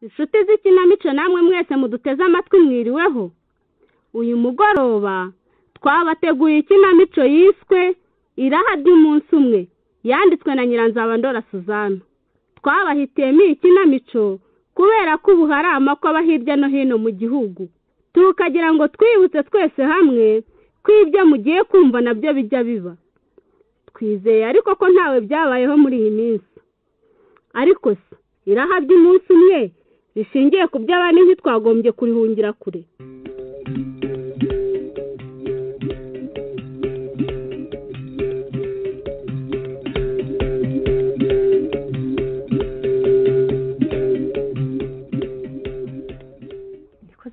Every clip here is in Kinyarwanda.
inshuti z'ikinamico namwe mwese muduteze amatwi mwiriweho. Uyu mugoroba twabateguye ikinamico yiswe Iraha ry'umunsi umwe, yanditswe na Nyiranzabandora Suzana. Twabahitiyemo ikinamico kubera ko ubu hari amakuba hirya no hino mu gihugu, tukagira ngo twibutse twese hamwe ko ibyo mugiye kumva nabyo bijya biba. Twizeye ariko ko ntawe byabayeho muri iyi minsi. Ariko se iraha ry'umunsi umwe rishingiye ku by'abandi ntitwagombye kurihungira kure.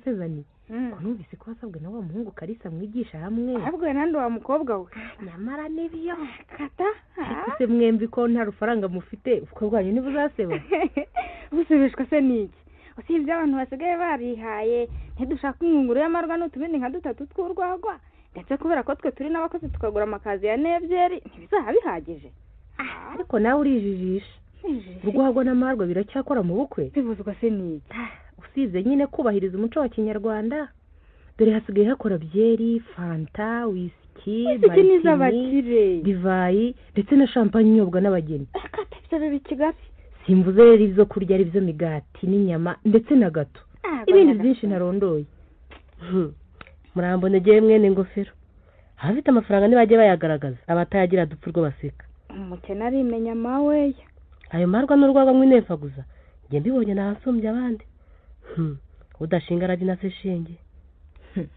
Zani kunumvise ko wasabwe na wa muhungu Kalisa mwigisha hamwe. Ahubwo nande wa mukobwa we. Nyamara nibyo. Kata. Se mwembi ko nta rufaranga mufite uko bwanyu niba uzaseba. Usubishwa se niki? Usibye abantu basigaye barihaye ntidushaka ingunguru y'amarwa n'utubindi nka dutatu tw'urwagwa. Ndetse kubera ko twe turi n'abakozi tukagura amakazi ya nebyeri ntibizaha bihagije. Ariko nawe urijijisha. Urwagwa n'amarwa biracyakora mu bukwe. Bivuzwa se niki? Usize nyine kubahiriza umuco wa Kinyarwanda. Dore hasigaye hakora byeri, fanta, whisky, martini, divayi ndetse na champagne inyobwa n'abageni. Akatafite bibi Kigali. Simvuze rero ibyo kurya ari byo migati n'inyama ndetse na gato. Ibindi byinshi narondoye. Murambonegeye mwene ngofero. Abafite amafaranga nibajye bayagaragaza, abatayagira dupfurwa baseka. Umukene arimenya mawe. Ayo marwa n'urwagwa mwinefaguza. Nge mbibonye nahasumbye abandi. Udashinga radina se shinge.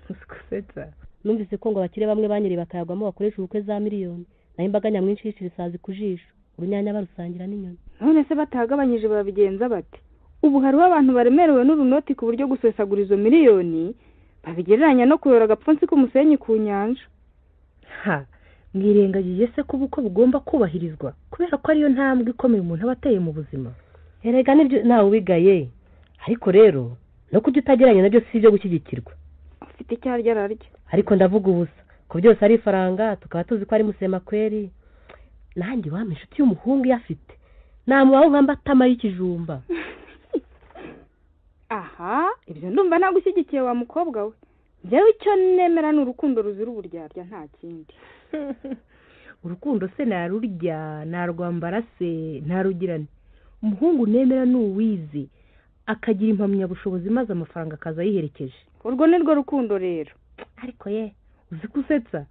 Usikusetsa. Numvise ko ngo abakire bamwe banyiri bakayagwamo bakoresha ubukwe za miliyoni. Naho imbaga nyamwinshi yishirisazi kujisho. Urunyanya barusangira n'inyoni. None se batagabanyije babigenza bati? Ubu hariho abantu baremerewe n'urunoti ku buryo gusesagura izo miliyoni babigereranya no kuyora agapfunsi k'umusenyi ku nyanja. Mwirengagije se ko ubuko bugomba kubahirizwa kubera ko ariyo ntambwe ikomeye umuntu aba ateye mu buzima. Erega nibyo nawe ubigaye. Ariko rero no kujya utageranye nabyo si ibyo gushyigikirwa. Ufite icyarya ararya. Ariko ndavuga ubusa ko byose ari ifaranga tukaba tuzi ko ari musema kweri. Nanjye wampa inshuti y'umuhungu yafite namubaho nk'ambatama y'ikijumba. Aha ibyo ndumva nagushyigikiye wa mukobwa we. Njyewe icyo nemera n'urukundo ruzira uburyarya nta kindi. Urukundo se narurya narwambara se ntarugirane. Umuhungu nemera n'uwize akagira impamyabushobozi maze amafaranga akaza yiherekeje. Urwo ni rwo rukundo rero. Ariko ye uzi kusetsa.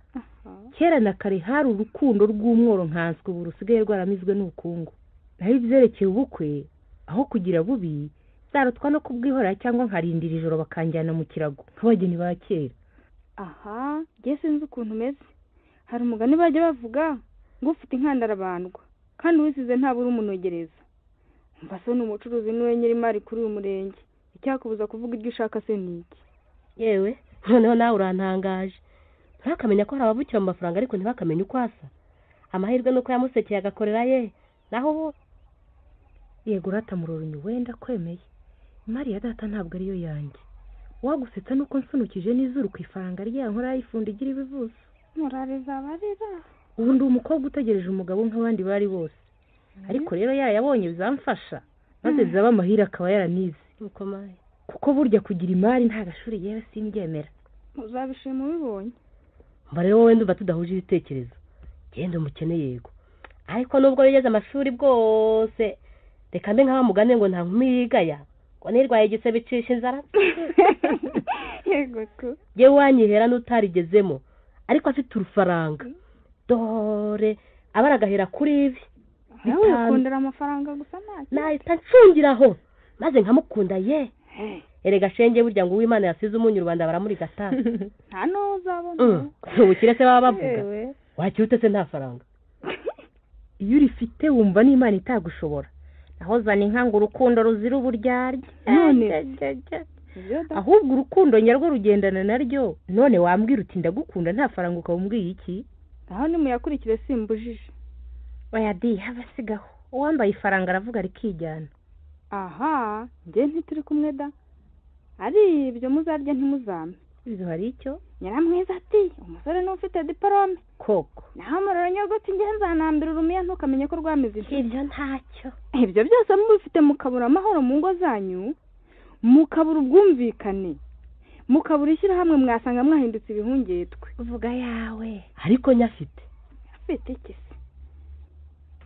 Kera na kare hari urukundo rw'umworo nkanswe ubu rusigaye rwaramizwe n'ubukungu. Naho ibyerekeye ubukwe aho kugira bubi zarutwa no kubwihora cyangwa nkarindira ijoro bakanjyana mu kirago nk'abageni ba kera. Aha nge sinzi ukuntu umeze. Hari umugani bajya bavuga ngo ufite inkandara bandwa kandi uwisize ntabura umunogereza. Mbaso ni umucuruzi niwe nyir'imari kuri uyu murenge. Icyakubuza kuvuga ibyo ushaka se niki? Yewe noneho nawe urantangaje. Ntakamenya ko hari abavukira mu mafaranga ariko ntibakamenya uko asa. Amahirwe nuko yamusekeye agakorera ye. Naho ubu yego uratamurorunye wenda kwemeye. Imari ya data ntabwo ariyo yanjye. Wagusetsa nuko nsunukije n'izuru ku ifaranga rya nkora yifundi igira ibivuzo. Murariza barira. Ubu ndi umukobwa utegereje umugabo nk'abandi bari bose. Ariko rero yabonye bizamfasha maze bizaba amahira akaba yaranize. Kuko burya kugira imari nta gashuri yewe simbyemera. Uzabishima ubibonye. Mba rero wowe ndumva tudahuje ibitekerezo. Genda umukene yego. Ariko nubwo yigeze amashuri bwose reka mbe nk'abamugane ngo nta nkumi yigaya ngo nirwaye igise bicisha inzara. Yego ko. Ye wanyihera n'utarigezemo ariko afite urufaranga. Dore abaragahera kuri ibi. Nawe ukundira amafaranga gusa ntacyo. Nahita ncungiraho maze nkamukunda ye. Erega shenge burya ngo uw'Imana yasize umunyu Rwanda baramuri gata. Nta no uzabona. Ubukire se baba bavuga. Wakirute se nta faranga. Iyo urifite wumva n'Imana itagushobora. Naho zana inka ngo urukundo ruzira uburyarya. None ahubwo urukundo nyarwo rugendana naryo. None wambwira uti ndagukunda nta faranga ukawumbwiye iki? Aho ni muyakurikire simbujije. Oya di habasigaho. Uwambaye ifaranga aravuga rikijyana. Aha nge ntituri kumwe da. Ari ibyo muzarya ntimuzame. Izo hari icyo? Nyaramwiza ati umusore n'ufite diplome. Koko. Naho muroranya gute nge nzanambira urumiya ntukamenya ko rwamize. Ibyo ntacyo. Ibyo byose mubifite mukabura amahoro mu ngo zanyu. mukabura ubwumvikane, mukabura ishyirahamwe, mwasanga mwahindutse ibihungetwe. uvuga yawe ariko nyafite afite iki se?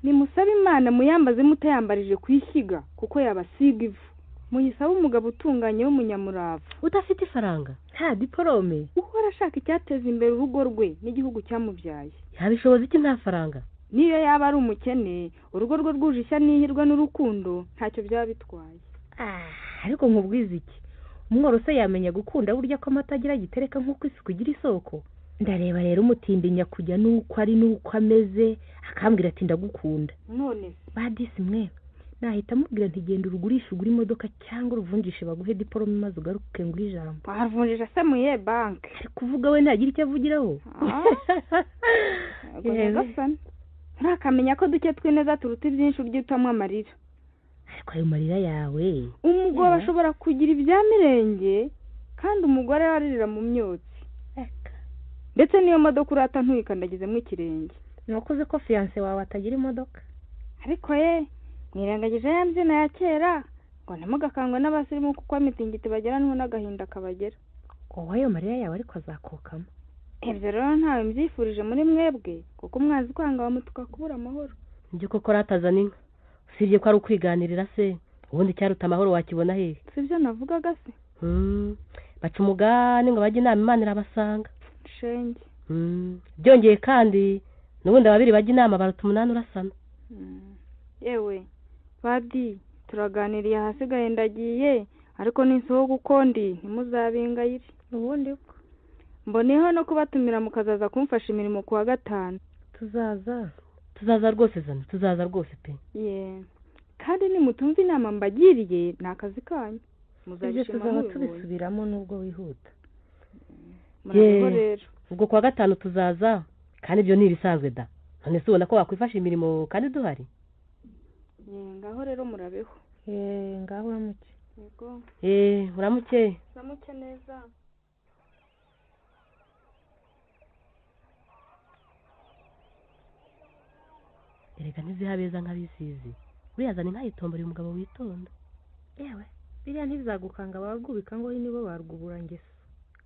Nimusabe Imana muyambaze mutayambarije kuyishyiga kuko yabasiga ivu. Muyisabe umugabo utunganye w'umunyamurava udafite ifaranga nta diporome uhora ashaka icyateza imbere urugo rwe n'igihugu cyamubyaye. yabishoboza iki nta faranga? Niyo yaba ari umukene, urugo rwe rwuje ishya n'ihirwe n'urukundo ntacyo byaba bitwaye. ariko nkubwiza iki, umworo se yamenya gukunda burya ko amata agira gitereka nk'uko isuku igira isoko? ndareba rero umutindinya kujya n'uko ari n'uko ameze akambwira ati ndagukunda. None badisi mwe nahita mubwira nti genda urugurisha ugura imodoka cyangwa uruvunjishe baguhe diporome maze ugaruke ngura ijambo. waruvunjisha se muye banki? ari kuvuga we ntagira icyo avugiraho. gasana ntakamenya ko duke twineza turuta ibyinshi uryitamo amarira. ariko ayo marira yawe, umugore ashobora kugira ibya mirenge kandi umugore aririra mu myotsi. ndetse niyo modoka urata ntuyikandagizemo ikirenge. nakoze ko fiyanse wawe atagira imodoka. ariko mwirengagije ya mbyino ya kera ngo ntimugakangwe n'abasirimu kuko mitingiti bageranwa n'agahinda kabagera. wowe ayo marira yawe ariko azakokamo. ibyo rero ntawe mbyifurije muri mwebwe kuko mwazi kwanga wamutuka kubura amahoro. njye koko ratazana inka usibye ko ari ukwiganirira se, ubundi cyaruta amahoro wakibona hehe? sibyo navugaga se. baca umugani ngo bajye inama Imana irabasanga. shenge byongeye kandi n'ubundi babiri bajya inama baruta 8 urasana. yewe badi turaganiriye ahasigaye ndagiye, ariko ninsohoka uko ndi ntimuzabingayire. ubundi bwo mboneho no kubatumira mukazaza kumfasha imirimo ku wa 5. tuzaza rwose zana, tuzaza rwose pe. kandi nimutumva inama mbagiriye ni akazi kanyu. ibyo tuzaba tubisubiramo nubwo wihuta. murabeho rero. ubwo ku wa 5 tuzaza kandi ibyo ni ibisanzwe da. none se ubona ko wakwifasha imirimo kandi duhari? ngaho rero murabeho. ngaho uramuke. yego uramuke. uramuke neza. erega ntizihabeza nk'abisizi, uriyazana inka yitomborera umugabo witonda. yewe biriya ntibizagukanga abagubika ngo nibo barwubura ngeso,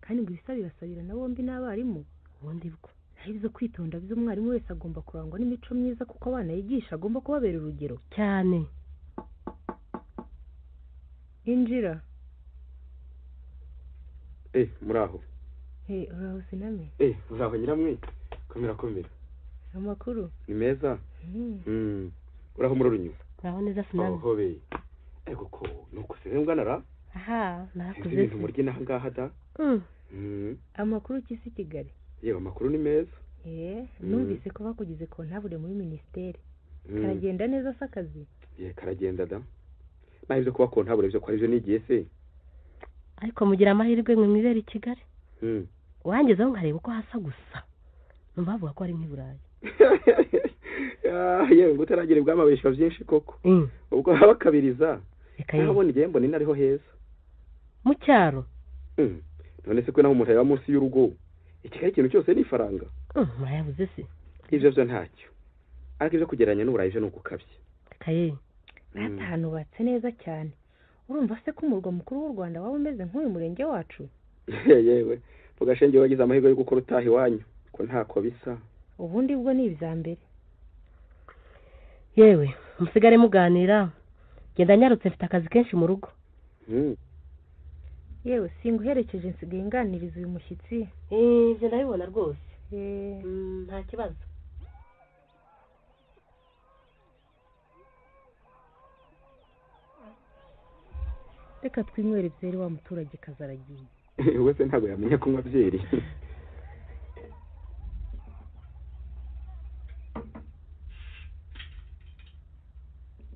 kandi ngo ibisa birasabira na bombi n'abarimu. ubundi bwo naho ibyo kwitonda by'umwarimu wese agomba kurangwa n'imico myiza kuko abana yigisha agomba kubabera urugero cyane. injira. muraho. uraho siname. muraho nyiramwe. komera. amakuru ni meza. uraho murorunyu. uraho neza siname. hobe ariko ko nuko sirengwanara. narakuze. ibintu murye naha ngaha da. amakuru kisi Kigali. yewe amakuru ni meza. numvise ko bakugize kontabure muri ministeri. karagenda neza se akazi? karagenda da. naho ibyo kuba kontabure byo ko ari byo nigiye se. ariko mugira amahirwe mwe mwibera i Kigali. wangezeho nkareba uko hasa gusa numva bavuga ko ari nk'iburayi. yewe ngo utaragira ibwamabeshya byinshi koko. ubwo habakabiriza nabona igihe mbona inariho heza mu cyaro. none se ko naho umuntu yaba munsi y'urugo ikigali ikintu cyose ni ifaranga. murayabuze se. ibyo byo ntacyo, ariko ibyo kugereranya n'uburayi byo ni ugukabye. ahantu hubatse neza cyane. urumva se ko umurwa mukuru w'u Rwanda waba umeze nk'uyu murenge wacu? yewe mugashenge wagize amahirwe yo gukora utaha iwanyu ko ntako bisa. ubundi bwo ni ibya mbere. yewe musigare muganira, genda nyarutse mfite akazi kenshi mu rugo. yewe singuherekeje nsigaye nganiriza uyu mushyitsi. ibyo ndabibona rwose. nta kibazo. reka twinywere byeri wa muturage kazaragiye. wese ntabwo yamenya kunywa byeri.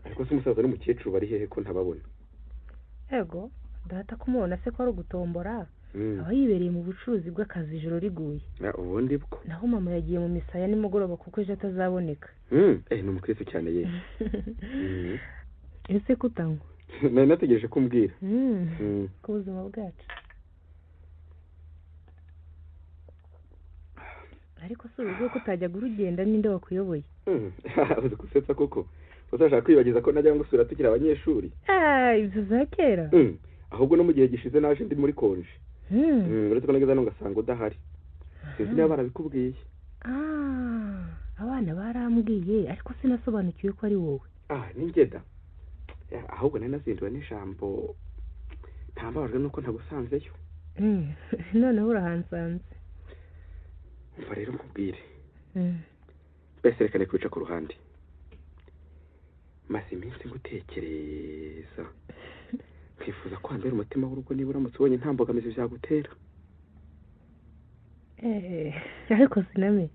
ariko se umusaza n'umukecuru bari hehe ko ntababona? yego data kumubona se ko ari ugutombora. aba yibereye mu bucuruzi bw'akazi ijoro riguye. ubundi bwo naho mama yagiye mu misa ya nimugoroba kuko ejo atazaboneka. ni umukristo cyane ye. ese kutanywa? nari nategereje ko umbwira. ku buzima bwacu. ariko si uburyo ko utajyaga urugenda ninde wakuyoboye? uzi gusetsa koko uzashaka kwibagiza ko najya gusura tukiri abanyeshuri. ibyo za kera. ahubwo no mu gihe gishize naje ndi muri konje uretse ko nageze hano ngasanga udahari sinzi niba barabikubwiye. Abana barambwiye ariko sinasobanukiwe ko ari wowe. Ni ngeda ahubwo nari nazinduwe n'ijambo ntambabajwe nuko ntagusanzeyo. Noneho urahansanze. Umva rero nkubwire mbese reka kwica ku ruhande maze iminsi ngutekereza nkifuza ko hambere umutima w'urugo niba uramutse ubonye nta mbogamizi byagutera. Ariko siname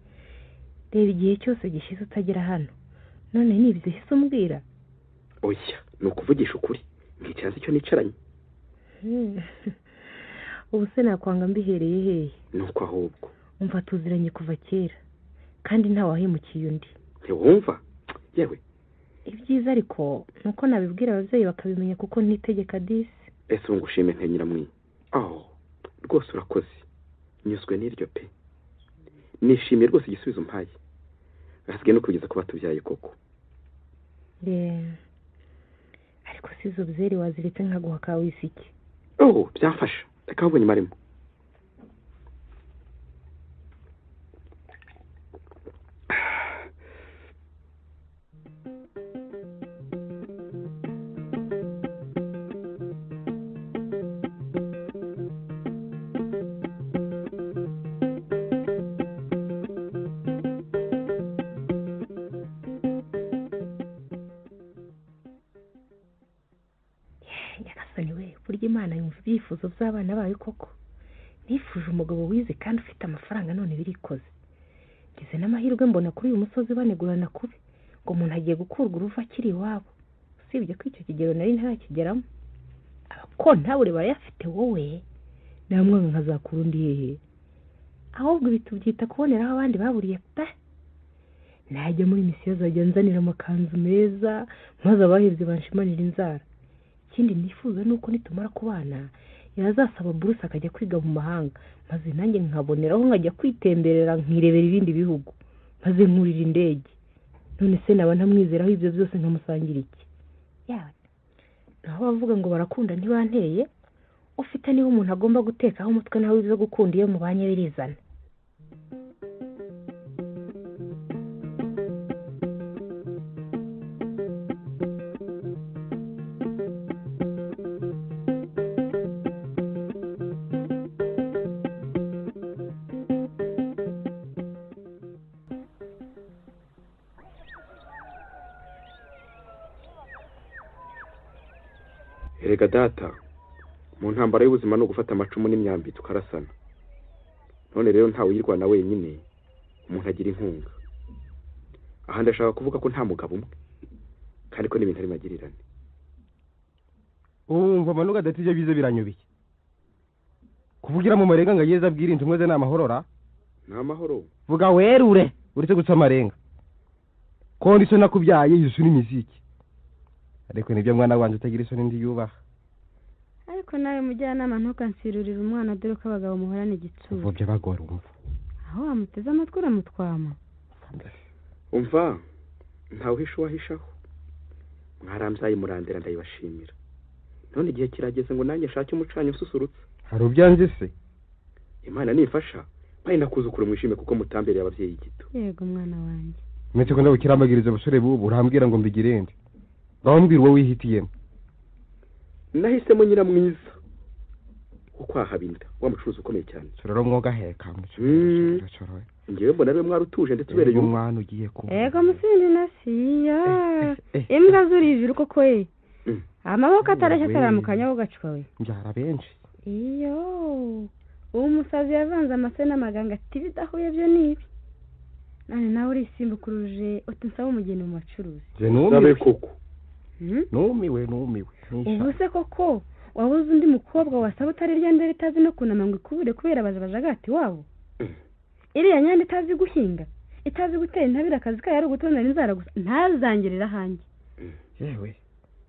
reba igihe cyose gishize utagera hano none nibyo uhise umbwira. Oya ni ukuvugisha ukuri nkicanze icyo nicaranye. Ubu se nakwanga mbihereye hehe? Nuko ahubwo umva tuziranye kuva kera kandi nta wahemukiye undi. Ntiwumva yewe ibyiza ariko nuko nabibwira ababyeyi bakabimenya kuko ntitegeka disi. Ese ubu ngushime nte nyiramwi. Rwose urakoze nyuzwe n'iryo pe nishimiye rwose igisubizo mpaye hasigaye no kugeza ku batubyaye koko. Ariko si izo byeri waziritse nkaguha ka wisiki. Byamfasha reka ahubwo nyimaremo. Imana yumva ibyifuzo by'abana bayo koko. Nifuje umugabo wize kandi ufite amafaranga none birikoze. Ngize n'amahirwe mbona kuri uyu musozi banegurana kubi ngo umuntu agiye gukurwa uruva akiri iwabo. Usibye ko icyo kigero nari ntarakigeramo. Ko ntabure barayafite wowe namwe nkazakura undi hehe. Ahubwo ibi tubyita kuboneraho abandi baburiye pe. Najya muri misiyo zajya nzanira amakanzu meza maze abahirwe banshimanira inzara. Ikindi nifuza nuko nitumara kubana yazasaba buruse akajya kwiga mu mahanga maze nanjye nkaboneraho nkajya kwitemberera nkirebera ibindi bihugu maze nkurira indege. None se naba ntamwizeraho ibyo byose nkamusangira iki? Naho bavuga ngo barakunda ntibanteye ufite niho umuntu agomba gutekaho umutwe nawe ibyo gukunda iyo mubanye birizana. Erega data mu ntambara y'ubuzima no gufata amacumu n'imyambi tukarasana. None rero ntawe yirwana wenyine umuntu agira inkunga. Aha ndashaka kuvuga ko nta mugabo umwe kandi ko n'ibintu ari magirirane. Umva manuga datije bize biranyubiye. Kuvugira mu marenga ngageza abwira intumwe ze n'amahorora. N'amahoro. Vuga werure uretse gutsa amarenga. Kondi so nakubyaye Yesu ni miziki. Ariko nibyo mwana wanje utagira isoni ndi yubaha. Ariko nawe mujyanama ntukansirurira umwana dore ko abagabo muhorana igitsuru. Ubwo by'abagore umva. Aho amuteze amatwi uramutwama. Umva ntawe uhisha wahishaho. Mwaramzaye murandera ndayibashimira. None igihe kirageze ngo nanjye shake umucanyo ususurutse. Hari ubyanze se? Imana nifasha bari nakuzukura mwishime kuko mutambereye abavyeyi gito. Yego mwana wanjye. Metse ko ndabukirambagiriza abasore bubu urambwira ngo mbigirende. Bambwira wowe wihitiyemo. Nahisemo nyira mwiza. Uko ahabinda wa mucuruzi ukomeye cyane. Sororo mwoga heka mucuruzi. Ngiye mbona be mwarutuje ndetse ubereye umwana ugiye ku. Ego musindi nasiya. Imbwa zurije uko kwe. Amaboko atarashye ataramukanya ugacwa we. Njara benshi. Iyo. Umusazi yavanze amase n'amaganga ati bidahuye byo nibi. Nane nawe uri simbukuruje utunsaba umugeni mu macuruzi. Je numiwe koko. Numiwe. Ubuse koko wabuze undi mukobwa wasaba utarirya ndere itazi no kunama ngo ikubure kubera bazabajagati wabo. Iriya nyandi itazi guhinga, itazi gutera intabira akazi kayo ari ugutonda inzara gusa ntazangirira hanjye. Yewe.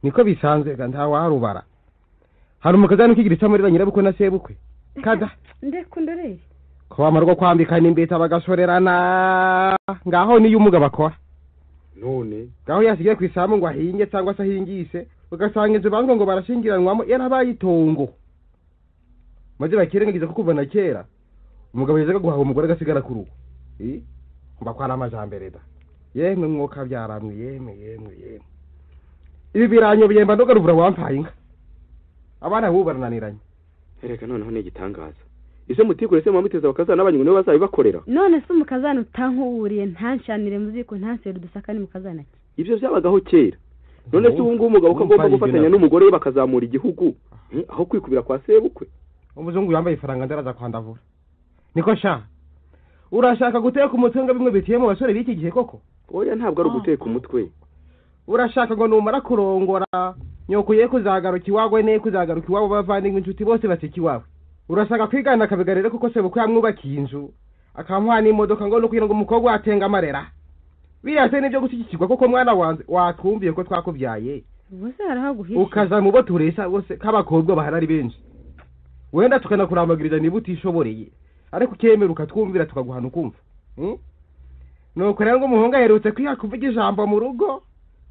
Niko bisanzwe nta warubara. Hari umukazana ukigira icamuri nyirabukwe na sebukwe. Kada. Ndekundorere. Ko amarwa kwambikana imbeta bagasorerana ngaho ni y'umugabo akora. None ngaho yasigiye kwisamu ngo ahinge cyangwa se ahingise ugasanga inzu bango ngo barashingiranwamo yarabaye itongo maze bakirengagiza ko kuva na kera umugabo yazaga guhaha umugore agasigara ku rugo mba kwa n'amajambere da yemwe mwuka byaramwe yemwe ibi biranyobeye mba ndogaruvura wampaye inka abana bubu barananiranye ereka noneho ni igitangaza ise mutikure se mwamuteza bakazana abanywe nibo bazabibakorera none se umukazana utankuburiye ntanshanire muziko ntansere dusaka ni mukazana ibyo byabagaho kera none se ubu ngubu umugabo ukagomba gufatanya n'umugore we bakazamura igihugu aho kwikubira kwa sebukwe umuzungu yambaye ifaranga ndaraza kwandavura niko sha urashaka guteka umutunga bimwe bitiye mu basore b'iki gihe koko oya ntabwo ari uguteka umutwe urashaka ngo numara kurongora nyokuye kuzagaruka iwagwe ne kuzagaruka iwabo bavandimwe inshuti bose basiki wawe urashaka kwigana akabigarere kuko sebukwe yamwubakiye inzu akamuha n'imodoka ngo no kugira ngo umukobwa watenga amarera birase nibyo gushyigikirwa koko mwana wanze watwumviye ko twakubyaye bose harahaguhisha ukaza mu bo turesa bose k'abakobwa baharari benshi wenda tukanakuramagiriza niba utishoboreye ariko ukemera ukatwumvira tukaguhana ukumva nuko rero ngo umuhungu aherutse kwiha kuvuga ijambo mu rugo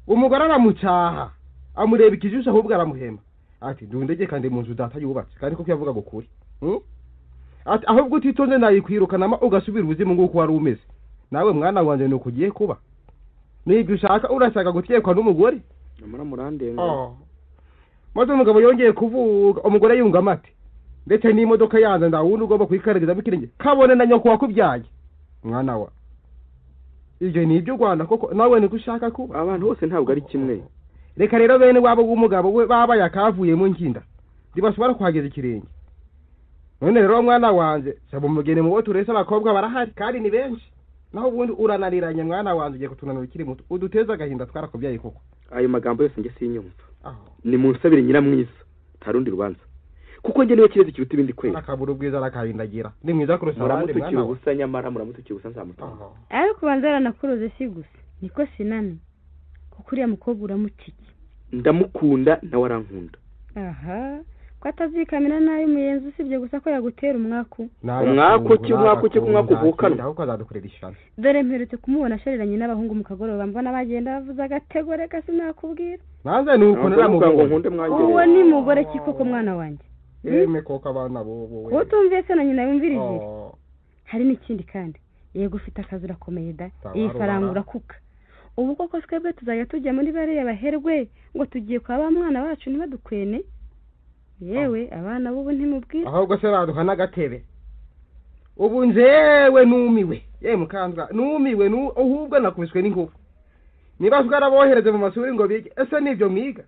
umugore aramucaha amureba ikijisho ahubwo aramuhema ati ndundege kandi mu nzu data yubatse kandi koko yavuga gukuri ati ahubwo utitonze nayikwirukanamo ugasubira ubuzima nguko wari umeze nawe mwana wanjye nuko ugiye kuba nibyo ushaka urashaka gutekwa n'umugore namara murandenga maze umugabo yongeye kuvuga umugore yunga amate ndetse n'imodoka yanze ndawundi ugomba kuyikarageza bikirenge kabone na nyoko wakubyaye mwana wa ibyo ni ibyo Rwanda koko nawe niko ushaka kuba abantu bose ntabwo ari kimwe reka rero bene wabo w'umugabo we baba yakavuye mu nkinda ntibashobora kuhageza ikirenge none rero mwana wanjye saba umugeni mu bo turese abakobwa barahari kandi ni benshi naho ubundi urananiranye mwana wanjye ugiye kutunanura ukiri muto uduteza agahinda twarakubyaye koko ayo magambo yose njye sinyumva ni mu nsabire nyiramwiza tarundi rubanza kuko njye niwe kirezi kiruta ibindi kwera akabura ubwiza arakahindagira ni mwiza kurusha abandi mwana ubusa nyamara muramutukiye ubusa nzamutunga ariko banza yaranakuroze si gusa niko sinane kuko uriya mukobwa uramutiki ndamukunda nawe arankunda aha ko atazikamira nayo umuyenzi usibye gusa ko yagutera umwaku umwaku uvukana ahubwo azadukorera ishyano dore mperutse kumubona ashariranye n'abahungu mu kagoroba mbona bagenda bavuza agatego reka sinakubwira nanze nuko nkunde uwo ni mugore ki koko mwana wanjye yeme koko abana bobo ko tumviye se na nyina yumvirije hari n'ikindi kandi yego ufite akazi urakomeye da iyi faranga urakuka ubu koko twebwe tuzajya tujya muri bariya baherwe ngo tugiye kwa ba mwana bacu ntibadukwene yewe abana b'ubu ntimubwire ahubwo se baduha n'agatebe ubu njewe numiwe ye mukandwa numiwe ahubwo nakubiswe n'inkuba niba twarabohereze mu mashuri ngo bige ese nibyo mwiga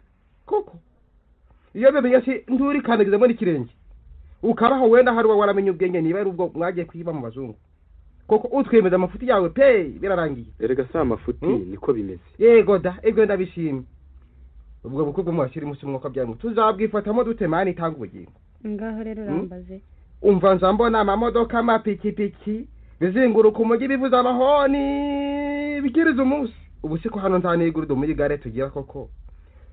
koko iyo bimenye si nduri kandagizamo n'ikirenge ukabaho wenda hari waramenya ubwenge niba ari ubwo mwagiye kwiba mu bazungu koko utwemeza amafuti yawe pe birarangiye erega sa amafuti niko bimeze yego da ibyo ndabishimye ubwo bukubwo mwashira musi mwuka byanyu tuzabwifatamo dutemani tanga ubugingo ngaho rero rambaze umva nzambona amamodoka amapikipiki bizinguruka umujyi bivuza amahoni bikiriza umunsi ubu siko hano ntanigurdo muri gare tugira koko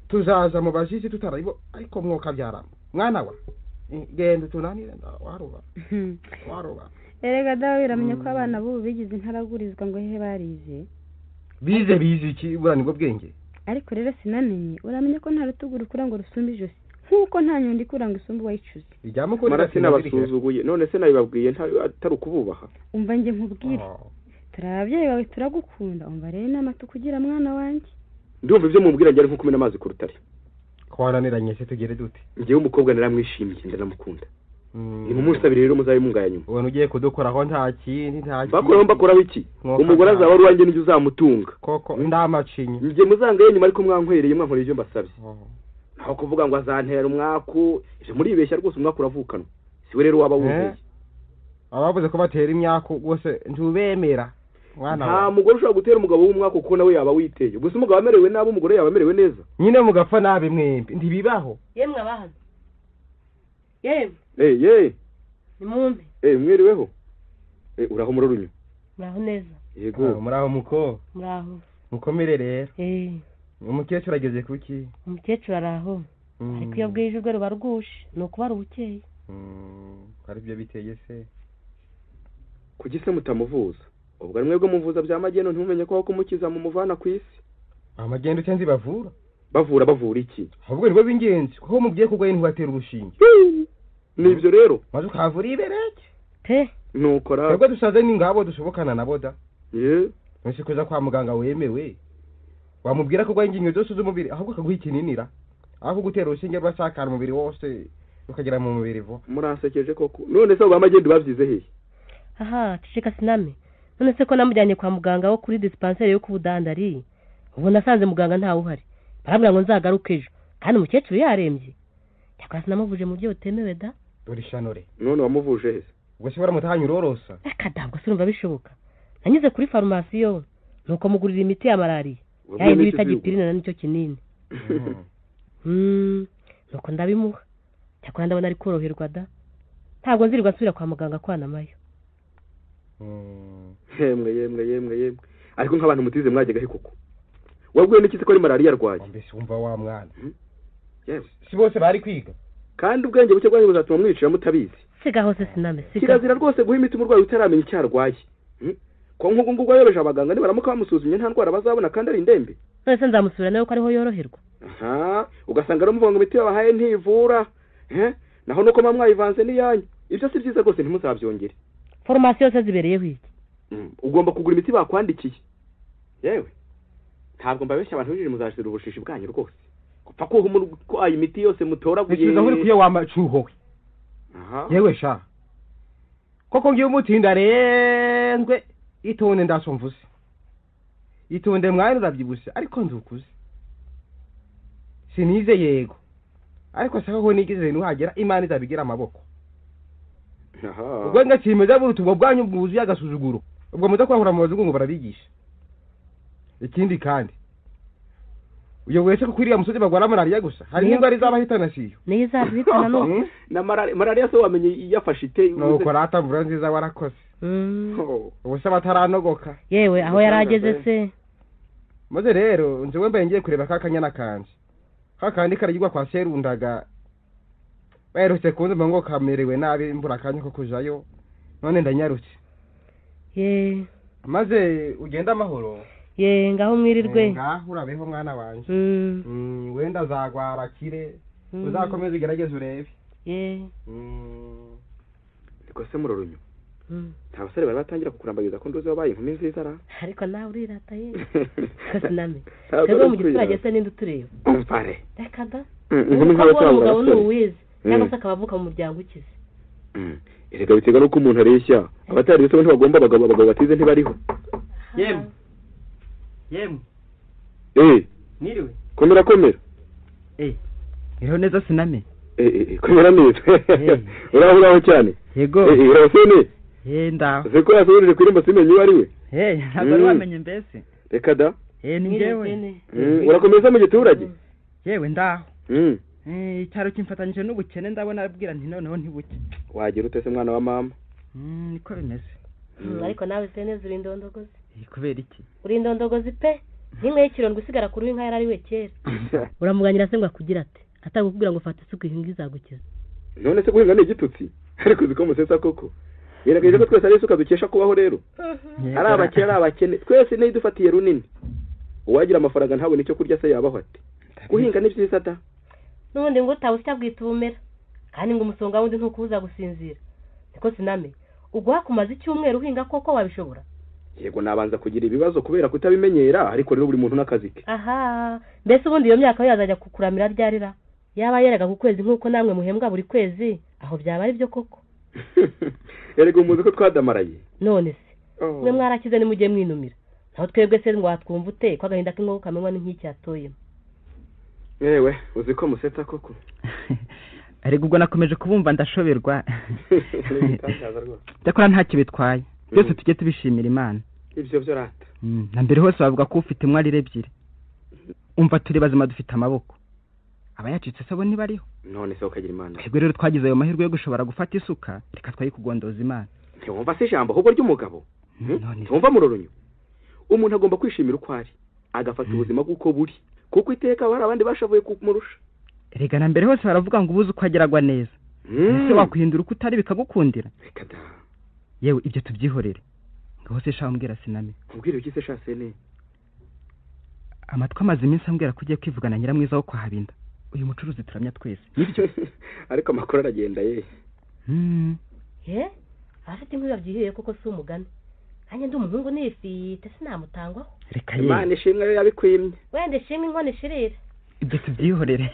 tuzaza mu bajiji tutarayibo ariko mwuka byarama mwana wa genda tunanire waruba erega dawe biramenya ko abana b'ubu bigize intaragurizwa ngo hehe barize bize iki bura nibwo bwenge ariko rero sinamenye uramenya ko nta rutugu rukura ngo rusumbe ijosi nk'uko nta nyundi ikura ngo isumbe uwayicuze mara sinabasuzuguye none se nabibabwiye atari ukububaha umva njye nkubwire turi ababyeyi bawe turagukunda umva rero inama tukugira mwana wanjye ndumva ibyo mubwira njye ari nko kumena amazi ku rutare twaraniranye se tugere dute njyewe umukobwa naramwishimiye ndaramukunda ni mu munsi abiri rero muzabe mungaya nyuma ubona ugiye kudukoraho nta kindi bakoraho iki umugore azaba ari uwanjye n'ibyo uzamutunga koko ndamacinye njye muzangaye nyuma ariko mwankwereye mwankoreye ibyo mbasabye naho kuvuga ngo azantera umwaku ibyo muribeshya rwose umwaku uravukanwa siwe rero waba wumvise abavuze ko batera imyaku rwose ntubemera nta mugore ushobora gutera umugabo w'umwaku kuko nawe yaba witeye gusa umugabo amerewe nabi umugore yaba amerewe neza nyine mugapfa nabi mwembi ntibibaho yemwe abahano yemwe nimumbe mwiriweho uraho muri runyu muraho neza yego muraho muko muraho mukomere rero umukecuru ageze kuki umukecuru araho ariko iyo bwije ubwo ruba rwushe ni ukubara ubukeye ari byo biteye se kuki se mutamuvuza ubwo ari mwebwe muvuza bya magendo ntumenye ko kumukiza mu muvana ku isi amagendo cyo nzi bavura bavura iki? ahubwo nibo b'ingenzi kuko mugiye kugwaye ntibatera urushinge. Nibyo rero maze ukavura ibereke pe nuko ra twebwe dusaze n'ingabo dushobokana nabo da. ye Nose kuza kwa muganga wemewe wamubwira ko gwaye ingingo zose z'umubiri ahubwo akaguha ikininira aho gutera urushinge rwasakara umubiri wose ukagera mu mubiri vo. muransekeje koko. none se bamagende bavyize hehe? aha cicika Siname, none se ko namujyanye kwa muganga wo kuri dispensaire yo kubudandari ubu nasanze muganga ntawe uhari, barambwira ngo nzagaruke ejo kandi umukecuru yarembye. cyakora sinamuvuje mu byo butemewe da. Dore shanore none wamuvuje he? ubwo se baramutahanye urorosa. reka dabwo sinumva bishoboka. nanyuze kuri farumasi yo nuko mugurira imiti ya malariya yayindi bita gipirine na nicyo kinini. nuko ndabimuha, cyakora ndabona ari koroherwa da, ntabwo nzirirwa nsubira kwa muganga kwana mayo. yemwe ariko nk'abantu mutize mwajyaga he koko? wabwiwe n'iki ko ari malariya arwaye? Mbese umva wa mwana yes si bose bari kwiga kandi ubwenge buke bwanyu buzatuma mwicira mutabizi. siga hose Siname, siga. kirazira rwose guha imiti umurwayi utaramenya icyo arwaye. ko nk'ubwo ngubwo yoroheje abaganga nibaramuka bamusuzumye nta ndwara bazabona kandi ari indembe. none se nzamusubira nawe ko ariho yoroherwa. ugasanga aramuvuga ngo imiti yabahaye ntivura naho nuko mwa mwayivanze n'iyanyu. ibyo si byiza rwose ntimuzabyongere. farumasi yose zibereyeho iki? ugomba kugura imiti bakwandikiye. yewe ntabwo mbabeshya abantu b'ijiri muzashira ubushishi bwanyu rwose gupfa kuha umurwayi imiti yose mutoraguye. bisubiza uri kuye wamacuho we. yewe sha koko ngiye umutinda renzwe itonde ndasomvuze itonde mwana urabyibuse ariko nzukuze sinize yego ariko saka ko nigeze nuhagera Imana izabigira amaboko. ubwo ngakimeza burutu ubwo bwanyu bwuzuye agasuzuguro ubwo muza kwahura mu bazungu ngo barabigisha. ikindi kandi uyo wese ko kwiriya musozi bagwara malariya gusa hari n'indwara izabahitana siyo n'izabihitana no na malariya so wamenye yafashe ite nuko ratambura nziza warakoze. ubuse bataranogoka yewe aho yarageze se. maze rero nje wembaye ngiye kureba kakanyana kanje kakandi karagirwa kwa serundaga baherutse kunzuma ngo kamerewe nabi imbura kanya ko kujayo none ndanyarutse. maze ugenda amahoro. ngaho mwirirwe. ngaho urabeho mwana wanje. wenda zagwara kire uzakomeza ugerageze urebe. niko se murorunyo nta basore bari batangira kukurambagiza ko ndoze wabaye inkumi nziza ra. ariko nawe urirata ye Siname, twebwe mu giturage se ninde utureba? umvare reka da inkumi nkawe cyangwa umugabo n'uwize cyangwa se akaba avuka mu muryango ukize. erega bitega nuko umuntu areshya abatari bose ntibagomba abagabo batize ntibariho. yemwe niriwe komera iriho neza Siname. komera neza uraho cyane. yego urabasene ndaho se ko yasohoreje kuri mba simenye uwo ari we. ntabwo ari wamenye mbese. reka da ni njyewe. urakomeza mu giturage? yewe ndaho icyaro kimfatanyije n'ubukene ndabona abwira nti noneho ntibuke. wagira ute se mwana wa mama? niko bimeze. ariko nawe se neza uri indondogozi. kubera iki? uri indondogozi pe nk'imwe y'ikirondwe isigara kuri inka yarari we kera. uramuganyira se ngo akugira ate atagukubwira ngo fata isuku ihinga izagukiza. none se guhinga ni igitutsi ariko uziko musetsa koko biragaje ko twese ari isuka dukesha kubaho rero. ari abakene twese ne dufatiye runini. uwagira amafaranga ntabone icyo kurya se yabaho ate? guhinga ni byiza da. n'ubundi ngo utawusya bwita ubumera kandi ngo umusonga wundi ntukubuza gusinzira. niko Siname ubwo hakumaze icyumweru uhinga koko wabishobora? yego nabanza kugira ibibazo kubera kutabimenyera ariko rero buri muntu n'akazi ke. mbese ubundi iyo myaka yazajya kukuramira ryarira yaba yeraga ku kwezi nk'uko namwe muhembwa buri kwezi aho byaba ari byo koko. erega umuzi ko twadamaraye. none se mwe mwarakize nimujye mwinumira naho twebwe se ngo watwumva ute ko agahinda k'inkoko kamenywa n'inki yatoyemo. yewe uzi ko musetsa koko. ariko ubwo nakomeje kubumva ndashoberwa. ndakora ntacyo bitwaye byose tujye tubishimira Imana. ibyo byo rata. na mbere hose bavuga ko ufite imwarire ebyiri. umva turi bazima dufite amaboko abayacitse se bo ntibariho. none se ukagira Imana. twebwe rero twagize ayo mahirwe yo gushobora gufata isuka reka twayikugondoza Imana. ntiwumva se ijambo ahubwo ry'umugabo? ntiwumva murorunyo umuntu agomba kwishimira uko ari agafata ubuzima bw'uko buri kuko iteka hari abandi bashavuye kumurusha. erega na mbere hose baravuga ngo ubuze uko ageragwa neza. ese wakwihindura uko utari bikagukundira? reka da. yewe ibyo tubyihorere ngaho se sha mbwira Siname. ubwire iki se sha sene? amatwi amaze iminsi ambwira ko ugiye kwivugana nyiramwiza wo kwa Habinda. Uyu mucuruzi turamya twese nibyo. Ariko amakuru aragenda ye. Afite inkuru yabyihiye koko si umugani. Nanjye ndi umuhungu nifite sinamutangwaho. Reka ye. Imana ishimwe yo yabikwimye. Wende shimwe inkoni shirira. Ibyo tubyihorere.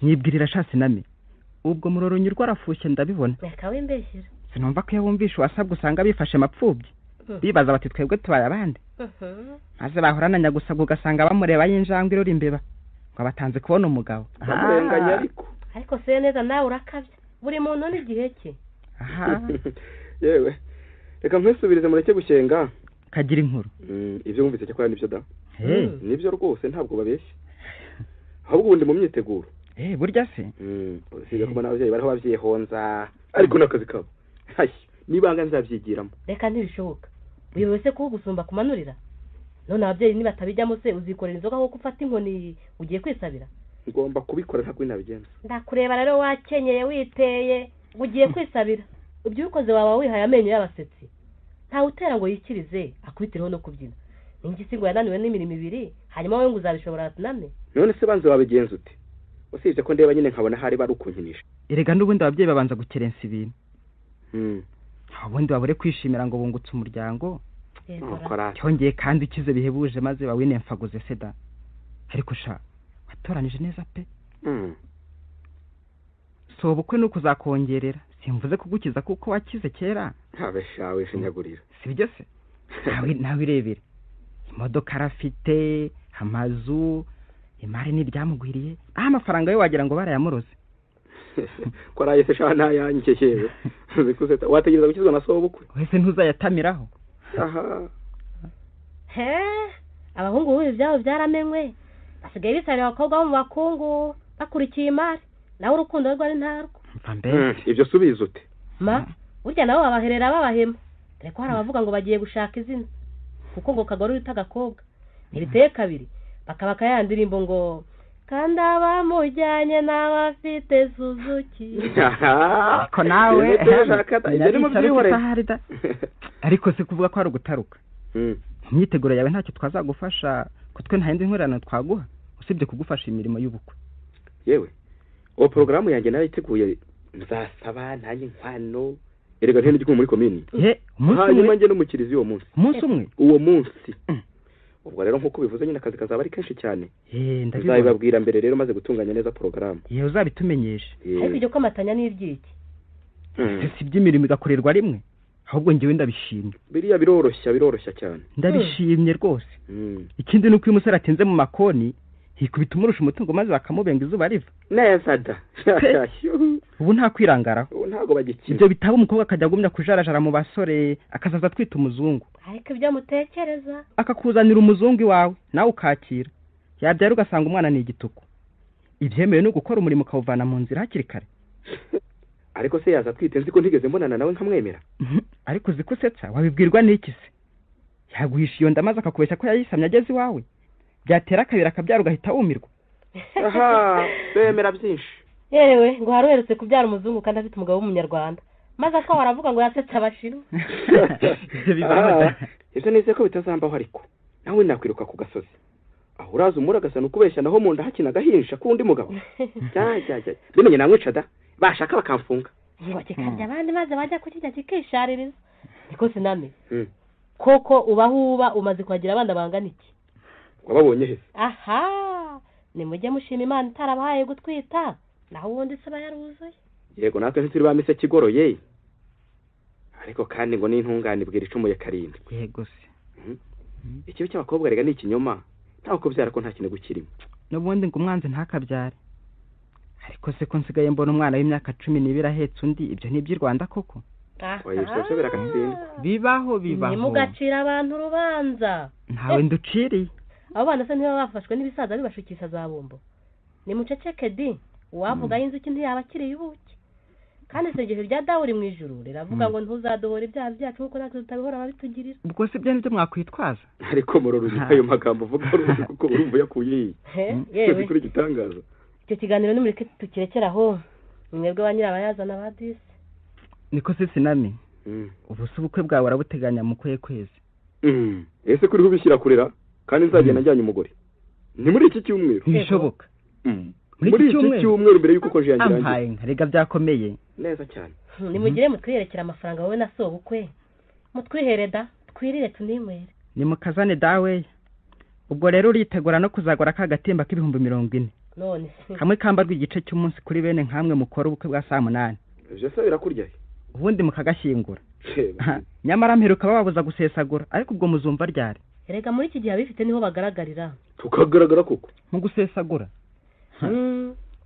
Nyibwirira shasi nami. Ubwo muroronyirwa arafushye ndabibona. Reka wimbeshyira. Sinumva ko yabumvisha wasabwe usanga bifashe mapfubyi. Bibaza bati twebwe tubaye abandi. Maze bahorana gusa ugasanga bamureba y'injangwe irori imbeba. Ngo batanze kubona umugabo. Bamurenganya ariko se neza nawe urakabye. Buri muntu n'igihe cye. Yewe. Reka nkwisubirize mureke gushyenga. Kagira inkuru. Ivyo wumvise cyakora nibyo da. Nibyo rwose ntabwo babeshya. Ahubwo ubundi mu myiteguro. Burya se. Siga kubona abavyeyi bariho bavyihonza. Ariko nakazi kabo. Nibanga nzavyigiramo. Reka ntibishoboka. Uyobewe se ko gusumba kumanurira. None abavyeyi nibatabijyamo se uzikorera inzoga nko gufata inkoni ugiye kwisabira. Ngomba kubikora ntabwo inabigenza. Ndakureba rero wakenyeye witeye ugiye kwisabira. Ubyukoze wawe wihaye amenyo y'abasetsi. Nta utera ngo yikirize akubitireho no kubyina. Ingisi ngo yananiwe n'imirimo ibiri hanyuma we ngo uzabishobora atuname. None se banze wabigenza ute? Usibye ko ndeba nyine nkabona hari bari ukunkinisha. Erega n'ubundi ababyeyi babanza gukerensa ibintu. Ubundi babure kwishimira ngo bungutse umuryango. Cyongeye kandi ukize bihebuje maze bawinemfaguze seda. Ariko sha watoranije neza pe. So bukwe nuko uzakongerera. Simvuze kugukiza kuko wakize kera. Ntabeshawe shinyagurira. Sibyo se? Nawe irebere. Imodoka arafite, amazu, imari n'iryamugwiriye. Amafaranga yo wagira ngo barayamuroze. Koraye se shana yanjye yewe. Zikuzeta wategereza gukizwa na so bukwe. Wese ntuzayatamiraho. Abahungu b'ubu byabo byaramenwe. Basigaye bisarira abakobwa bo mu bakungu bakurikiye imari. Nawe urukundo rwari ntarwo. Ibyo subiza ute? Burya nabo babaherera babahema. Ariko hari abavuga ngo bagiye gushaka izina. Kuko ngo kagore urita agakobwa. Ntiriteye kabiri. Bakabaka ya ndirimbo ngo kandi abamujyanye n'abafite Suzuki. Ariko nawe ariko se kuvuga ko ari ugutaruka. Imyiteguro yawe ntacyo twazagufasha kutwe nta yindi nkorano twaguha usibye kugufasha imirimo y'ubukwe. Yewe o programu yanjye narayiteguye nzasaba nanjye nkwano erega ntende gikumu muri komini. Hanyuma nge no mukirizi uwo munsi. Uwo munsi. Ubwo rero nkuko bivuze nyine akazi kazaba ari kenshi cyane. Ndabibabwira mbere rero maze gutunganya neza programu. Uzabitumenyesha. Ariko ibyo ko amatanya n'ibyiki. Si by'imirimo igakorerwa rimwe. Ahubwo ngewe ndabishimye. Biriya biroroshya cyane. Ndabishimye rwose. Ikindi nuko uyu musore atinze mu makoni hikubita umurusha umutungo maze bakamubenga izuba riva. Neza da. Ubu nta kwirangara. Ubu ntago bagikira. Ibyo bitaba umukobwa akajya agumya kujarajara mu basore akazaza twita umuzungu. Ariko ibyo mutekereza. Akakuzanira umuzungu iwawe nawe ukakira. Yabyara ugasanga umwana ni igituko. Ibyemewe no gukora umurimo ukawuvana mu nzira hakiri kare. Ariko se yaza twite nzi ko ntigeze mbonana nawe nkamwemera. Ariko zikusetsa wabibwirwa n'iki se? Yaguhisha iyo ndamaze akakubeshya ko yayisamye ageze iwawe. Byatera akabira akabyara ugahita wumirwa. Bemera byinshi. Yewe ngo haruherutse kubyara umuzungu kandi afite umugabo w'umunyarwanda. Maze ko baravuga ngo yasetse abashiro. Ese nise ko bitazambaho ariko. Nawe nakwiruka ku gasozi. Aho uraza umuragasa nukubeshya naho mu nda hakina gahinja kundi mugabo. Bimenye namwica da. Bashaka bakamfunga. Ngo kikajya abandi maze bajya kukijya kikishaririza. Niko siname. Koko ubahuba umaze kwagira abandi bangana iki? Wababonye he? Ni mujye mushima Imana itarabahaye gutwita. Naho ubundi se bayaruzuye. Yego natwe ntituri bamise kigoroye. Ariko kandi ngo n'intungane bwira icumuye karindwi. Yego se. Ikibi cy'abakobwa rega ni ikinyoma. Ntaho kubyara ko nta kintu gukirimo. N'ubundi ngo umwanze ntakabyare. Ariko se ko nsigaye mbona umwana w'imyaka 12 ahetse undi ibyo ni by'i Rwanda koko. Bibaho. Nimugacira abantu urubanza. Ntawe nduciriye. Abo bana se niba bafashwe n'ibisaza bibashukisha za bombo. Ni muceceke di. Uwavuga y'inzuki ntiyabakiriye ubuki. Kandi isengesho rya Dawudi mu ijuru riravuga ngo ntuzadohora ibyaha byacu kuko natwe tutabihora babitugirira. Ubwo se byo nibyo mwakwitwaza. Ariko muroruje ayo magambo uvuga kuko urumva yakuye. Yewe kuri gitangaza. Icyo kiganiro ni muri tukirekeraho. Mwebwe banyirabayazana ba disi. Niko se sinami. Ubu se ubukwe bwawe warabuteganya mu kwezi. Ese kuri hubishyira kurera? kandi nzagenda njyanye umugore ni muri iki cyumweru ntibishoboka muri iki cyumweru mbere y'uko koje yangira ampaye nkarega byakomeye neza cyane nimugire mutwiherekera amafaranga wowe na sobukwe mutwihereda twirire tunimwere nimukazane dawe ubwo rero uritegura no kuzagura ka gatimba k'ibihumbi 40 none kamwe kambarwa igice cy'umunsi kuri bene nkamwe mukora ubukwe bwa saa 8 ivyo se birakurya ubundi mukagashyingura nyamara mperuka bababuza gusesagura ariko ubwo muzumva ryari erega muri iki gihe abifite niho bagaragarira tukagaragara koko mu gusesagura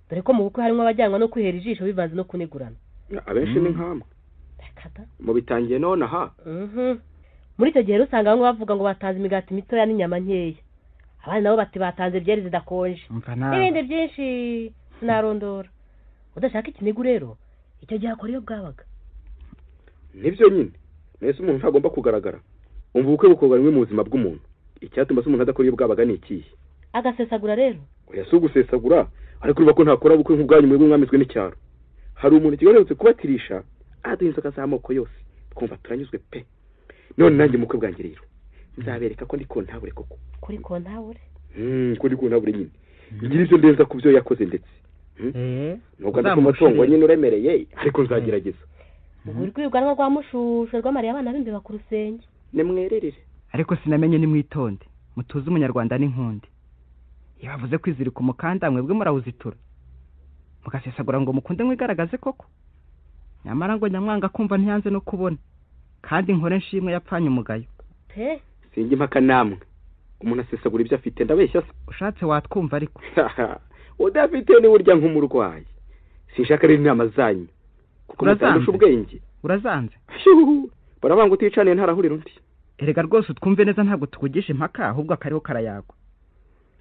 dore ko mu bukwe harimo abajyanwa no kwihera ijisho bivanze no kunigurana abenshi ni nkamwe mu bitangiye none aha muri icyo gihe usanga bamwe bavuga ngo batanze imigati mitoya n'inyama nkeya abandi nabo bati batanze byeri zidakonje n'ibindi byinshi sinarondora udashaka ikinigu rero icyo gihe akora iyo bwabaga nibyo nyine nese umuntu ntagomba kugaragara umva ubukwe bukorwa rimwe mu buzima bw'umuntu icyatuma se umuntu adakora iyo bwabaga ni ikihe agasesagura rero oya si ugusesagura ariko urumva ko ntakora ubukwe nk'ubwanyu mwebwe mwamizwe n'icyaro hari umuntu kigarutse kubatirisha aduhinze akazamoko yose twumva turanyuzwe pe none nanjye mukwe bwanjye rero nzabereka ko ndi kontabure koko kuri kontabure kuri kontabure nyine ngira ibyo ndenza ku byo yakoze ndetse nubwo ndi ku matongo nyine uremereye ariko nzagerageza uri kwirwanwa rwa mushusho rw'amariya abana b'imbeba ku rusenge nimwererere ariko sinamenye nimwitonde mutuze umunyarwanda n'inkundi iyo bavuze kwizirika umukanda mwebwe murawuzitura mugasesagura ngo mukunde mwigaragaze koko nyamara ngo nyamwanga kumva ntiyanze no kubona kandi nkore nshimwe yapfanye umugayo sinjye impaka namwe umuntu asesagura ibyo afite ndabeshya se ushatse watwumva ariko udafite ni urya nk'umurwayi sinshaka rero inama zanyu kuko mutandusha ubwenge urazanze barabanga uticaniye ntarahurira undi erega rwose utwumve neza ntabwo tukugisha impaka ahubwo akariho karayagwa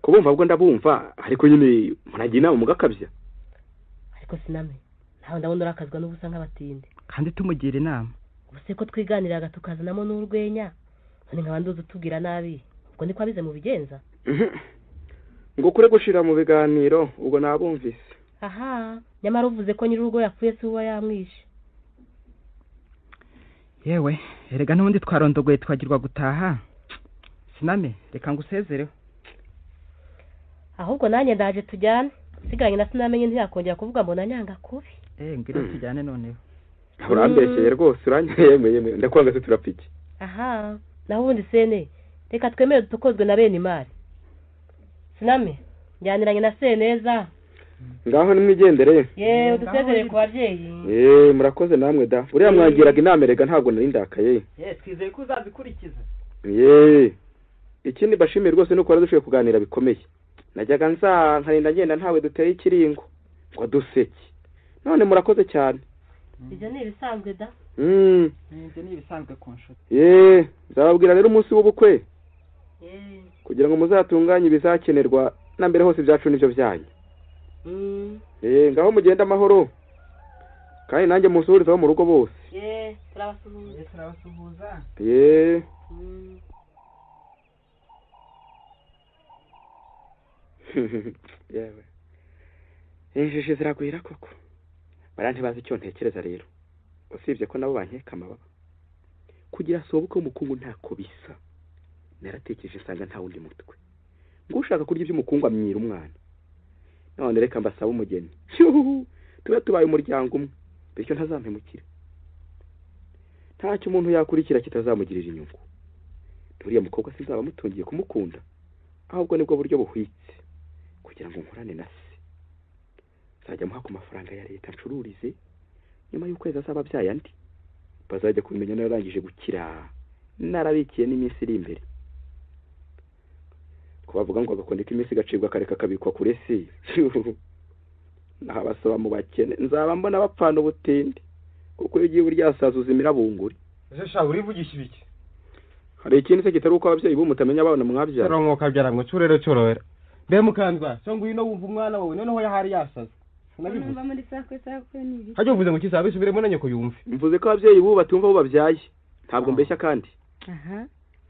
kubumva bwo ndabumva ariko nyine muragira inama mugakabya ariko siname ntawe ndabona urakazwa n'ubusa nk'abatinde kandi tumugira inama ubuse ko twiganiraga tukazanamo n'urwenya none nk'abandi uzi utubwira nabi ubwo niko abize mu bigenza ngo kure gushira mu biganiro ubwo nabumvise aha nyamara uvuze ko nyir'urugo yapfuye si uwa yamwishe yewe erega n'ubundi twarondogoye twagirwa gutaha siname reka ngusezereho ahubwo nanjye ndaje tujyane sigaranye na sinamenye ntiyakongera kuvuga mbona nyanga kubi ngwino tujyane noneho urambeshyeye rwose uranyemeye ndakwanga se turapiki aha naho ubundi sene reka twemere dutokozwe na bene imari siname njyaniranye na seneza ngaho nimwigendere yewe udusezereye ku babyeyi murakoze namwe da buriya mwagiraga inama erega ntabwo nari ndakaye twizeye ko uzabikurikiza ikindi bashimiye rwose nuko dushoboye kuganira bikomeye najyaga nkarinda ngenda ntawe duteye ikiringo ngo duseke none murakoze cyane ibyo ni ibisanzwe da ibyo ni ibisanzwe ku nshuti nzababwira rero umunsi w'ubukwe kugira ngo muzatunganye ibizakenerwa na mbere hose ibyacu n'ibyo byanyu ngaho mugenda amahoro kandi nanjye musuhurizaho mu rugo bose turabasuhuza yewe injiji ziragwira koko bara ntibazi icyo ntekereza rero usibye ko nabo bankeka amababa kugira sobuke umukungu ntako bisa naratekereje nsanga nta wundi mutwe ngo ushaka kurya iby'umukungu amyira umwana none reka mbasaba umugeni tuba tubaye umuryango umwe bityo ntazampemukira ntacyo umuntu yakurikira kitazamugirira inyungu nturiya mukobwa sinzaba mutungiye kumukunda ahubwo nibwo buryo buhwitse kugira ngo nkorane na se nzajya muha ku mafaranga ya leta ncururize nyuma y'ukwezi azaba abyaye andi bazajya kumenya nararangije gukira narabikiye n'iminsi iri imbere ko bavuga ngo agakonde k'iminsi gacibwa kareka kabikwa kure si nahabasaba mu bakene nzaba mbona bapfana ubutinde kuko iyo ugiye buryasaza uzimira bunguri sha urivugisha ibiki hari ikindi se kitari uko ababyeyi bumutamenya abana mwabyara cyoro kabyara ngo curere corora mbe mukandwa cyo ngwino wumva umwana wawe noneho yahari yasaza numva muri sakwe nibi haje uvuze ngo kizabe subiremo nanye ko yumve mvuze ko ababyeyi batumva bo babyaye ntabwo mbeshya kandi aha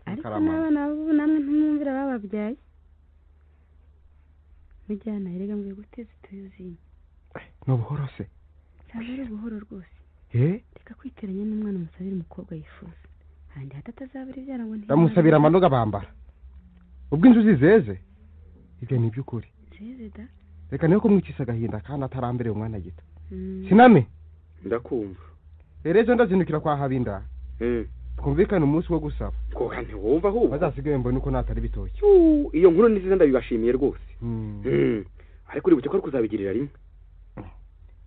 ariko n'abana babo namwe ntumwumvira bababyaye mujyana erega mwe guteze tuzi no buhoro se cyangwa buhoro rwose reka kwiteranya n'umwana umusabira umukobwa yifuza kandi hatatazabira ibyara ngo ndamusabira amanoga bambara ubwo inzuzi zeze ibyo ni iby'ukuri zizida reka niyo kumwikisa agahinda kandi atarambereye umwana gito siname ndakumva ejo ndazinukira kwa Habinda twumvikana umunsi wo gusaba koga ntiwumva ahubwo bazasigaye mbona uko natari bitoki iyo nkuru nziza ndabibashimiye rwose ariko uribuke ko ari kuzabigirira rimwe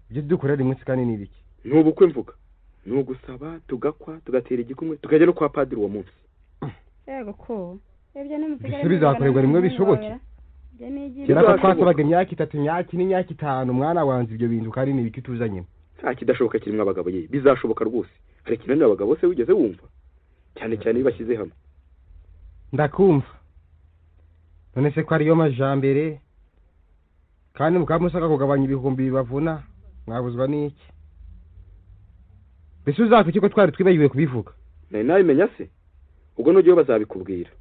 ibyo dukorera rimwe sikani ni ibiki ni ubukwe mvuga ni ugusaba tugakwa tugatera igikumwe tukajya no kwa padiri uwo munsi yego ko ibyo ni musigare bizakorerwa rimwe bishoboke kera ko twasabaga imyaka 3 imyaka n'imyaka 5 umwana wanze ibyo bintu kandi ni ibiki tuzanye nta kidashoboka kirimo abagabo ye bizashoboka rwose hari kinani abagabo se wigeze wumva cyane cyane bibashyize hamwe ndakumva none se ko ariyo majambere kandi mukamusaka kugabanya ibihumbi bibavuna mwabuzwa n'iki bese uzafite ko twari twibayiwe kubivuga nawe menya se ubwo n'ugiye bazabikubwira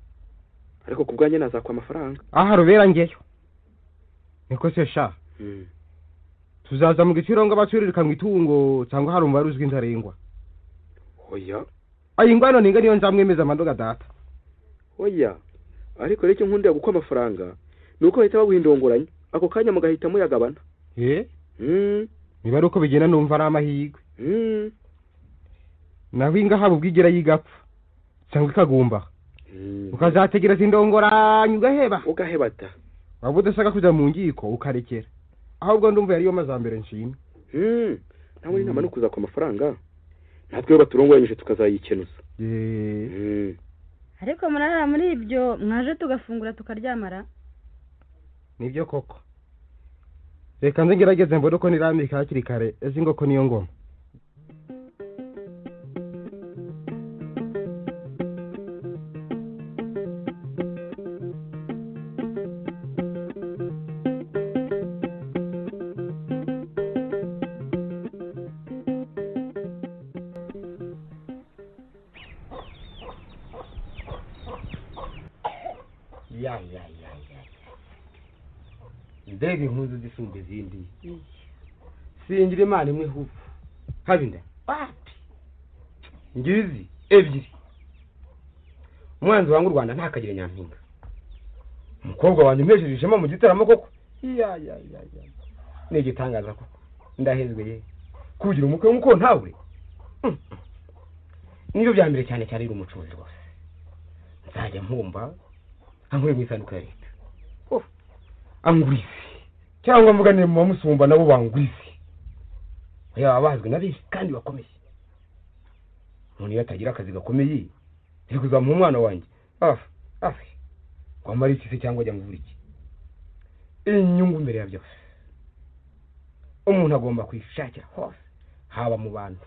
ariko kubwanye nazakwa amafaranga aha rubera ngeyo niko se sha tuzaza mu giciro ngo abacurira mu itungo cyangwa hari umubare uzwi ntarengwa oya ayingwano ninga niyo nzamwemeza amandoga data oya ariko reke nkundira gukwa amafaranga nuko bahita baguhindongoranya ako kanya mugahita muyagabana niba ari uko bigenda numva ari amahirwe naho inga haba ubwigera yigapfa cyangwa ikagumba ukazategereza indongoranyu ugaheba ta waba udashaka kujya mu ngiko ukarekera ahubwo ndumva yariyo mazambere nshimwe nawe inama no kuza ku mafaranga natwe baturongoranyije tukazayikenuza ariko murara muri ibyo mwaje tugafungura tukaryamara nibyo koko reka nze ngerageze mbone uko nirambika hakiri kare ezi ngoko niyo ngoma mbega impuzu zisumba izindi singira imana imwe hubu Habinda ngizi ebyiri umwanzi wangu u Rwanda ntakagire nyampinga umukobwa wanjye umesheje ishema mu gitaramo koko ni igitangaza koko ndahezwe ye kugira umukwe nk'uko ntawe nibyo bya mbere cyane cyane iri umucuruzi rwose nzajya mpumba ankure mu isanduku ya leta angurize cyangwa mvuganire mu bamusumba nabo bangurize oya bazwi nabi kandi bakomeye none yatagira akazi gakomeye iri kuzamuha umwana wanjye wamara iki se cyangwa ajya muvura iki inyungu mbere ya byose umuntu agomba kwishakira hose haba mu bantu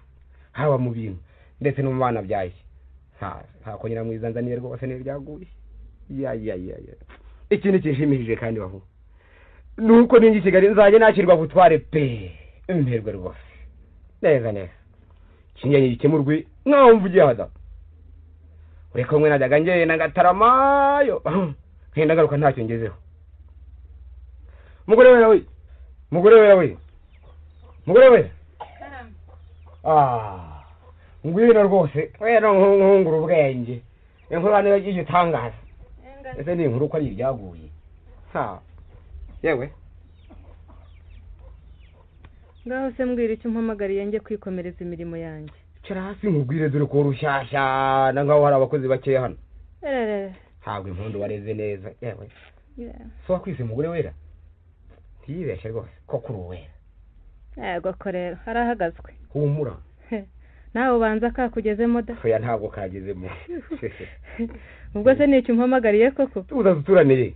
haba mu bintu ndetse no mu bana byaye nta kongera mwizanzaniye rwose n'ibyaguye ikindi kinshimishije kandi baho nuko ningi Kigali nzaje nakirwa gutware pe imperwe rwose neza kinyenye gikemurwe nkaho mvugiye hada ureka mwe najyaga ngeye nagataramayo nkenda garuka ntacyo ngezeho mugore we ngwino rwose wera nkungura ubwenge inkuru niyo igitangaza ese ni inkuru ko ari iryaguye yewe ngaho se mbwira icyo umpamagariye njye kwikomereza imirimo yanjye cara hasi nkubwire dore ko rushyashya na ngaho hari abakozi bakeya hano ntabwo impundu wareze neza yewe so wakwise umugore wera ntiyibeshye rwose ko kuri uwera yego ko rero harahagazwe humura nawe ubanza kakugezemo da oya ntabwo kagezemo ubwo se ni icyo umpamagariye koko tuzaduturaniye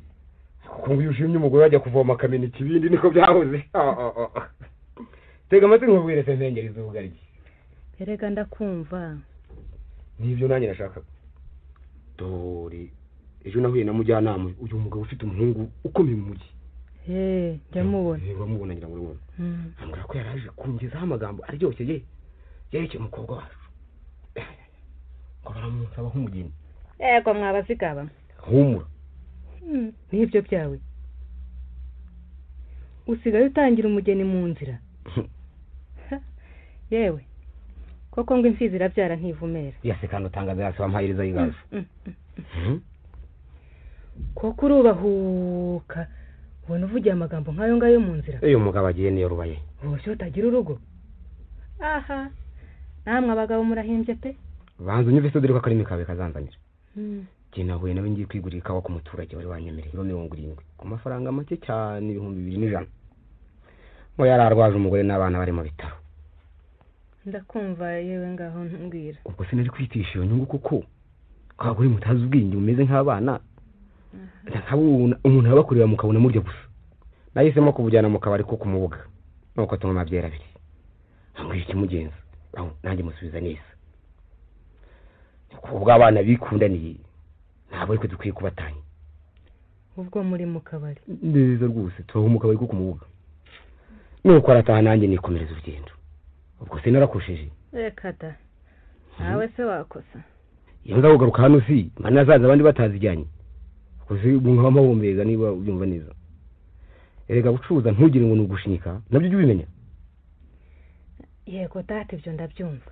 kuko ngo iyo ushimye umugore wajya kuvoma akamena ikibindi niko byahoze tega amatwi nkubwire se ntengereza ubugaryi erega ndakumva nibyo nanjye nashaka dore ejo nahuye na mujyanama uyu mugabo ufite umuhungu ukomeye mu mujyi njya mubona uramubona ngira ngo urabona ambwira ko yaraje kungezaho amagambo aryoshye yerekeye umukobwa wacu ngo baramusaba nk'umugeni yego mwabazigaba humura n'ibyo byawe usigaye utangira umugeni mu nzira yewe koko ngo imfizi irabyara ntivumera yase kandi utangaza yase wampayiriza yigaje koko urubahuka ubona uvugiye amagambo nk'ayo ngayo mu nzira uyu mugabo agiye niyo rubaye bose utagira urugo aha namwe abagabo murahimbye pe banza unyumve se dore ko akarimi kawe kazanzanira njye nahuye nawe ngiye kwigurira ikawa ku muturage wari wanyemereye kilo 70 ku mafaranga make cyane 2,100 ngo yararwaje umugore n'abana bari mu bitaro. ndakumva yewe ngaho mbwira ubwo sinari kwitisha iyo nyungu kuko kagure mutazi ubwenge umeze nk'abana umuntu abakurira mukabona murya gusa nahisemo kubujyana mu kabari ko kumubuga nuko tuma amabyera abiri ambwira ikimugenza aho nanjye musubiza neza ubwo abana bikundaniye ntabwo ariko dukwiye kubatanya ubwo muri mu kabari neza rwose turaho mu kabari ko kumubuga nuko arataha nanjye nikomereza urugendo ubwo sinarakoshije reka da nawe se wakosa iyo nza kugaruka hano si mbana nazaza abandi batazijyanye kuzi bunga mahomeza niba ubyumva neza erega gucuruza ntugire ngo nugushinika nabyo ubimenya yego data ibyo ndabyumva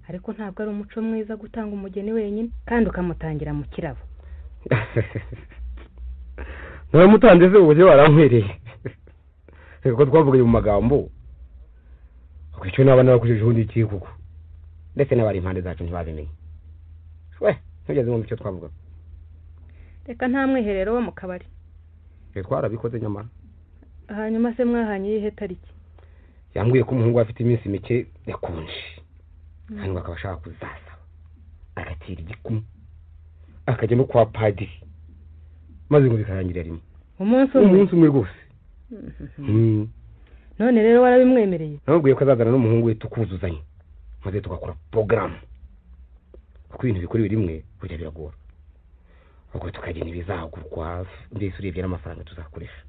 ariko ntabwo ari umuco mwiza gutanga umugeni wenyine kandi ukamutangira mu kirabo naramutanze se ubuje warankwereye ko twavugaye mu magambo ukicyo n'abana bakujije undi iki kuko ndetse n'abari impande zacu ntibabimenye ntugeze mu cyo twavuga reka nta mwiherero wo mu kabari twarabikoze nyamara hanyuma se mwahanye ihe tariki yambwiye ko umuhungu afite iminsi mike yakonje hanyuma akaba ashaka kuzasaba agatira igikumu akajya no kwa padiri maze ngo bikarangira rimwe umunsi umwe rwose none rero warabimwemereye nabwiye ko azazana n'umuhungu we tukuzuzanya maze tugakora porogaramu kuko ibintu bikora rimwe burya biragora ubwo tukagena ibizagurwa mbese urebye n'amafaranga tuzakoresha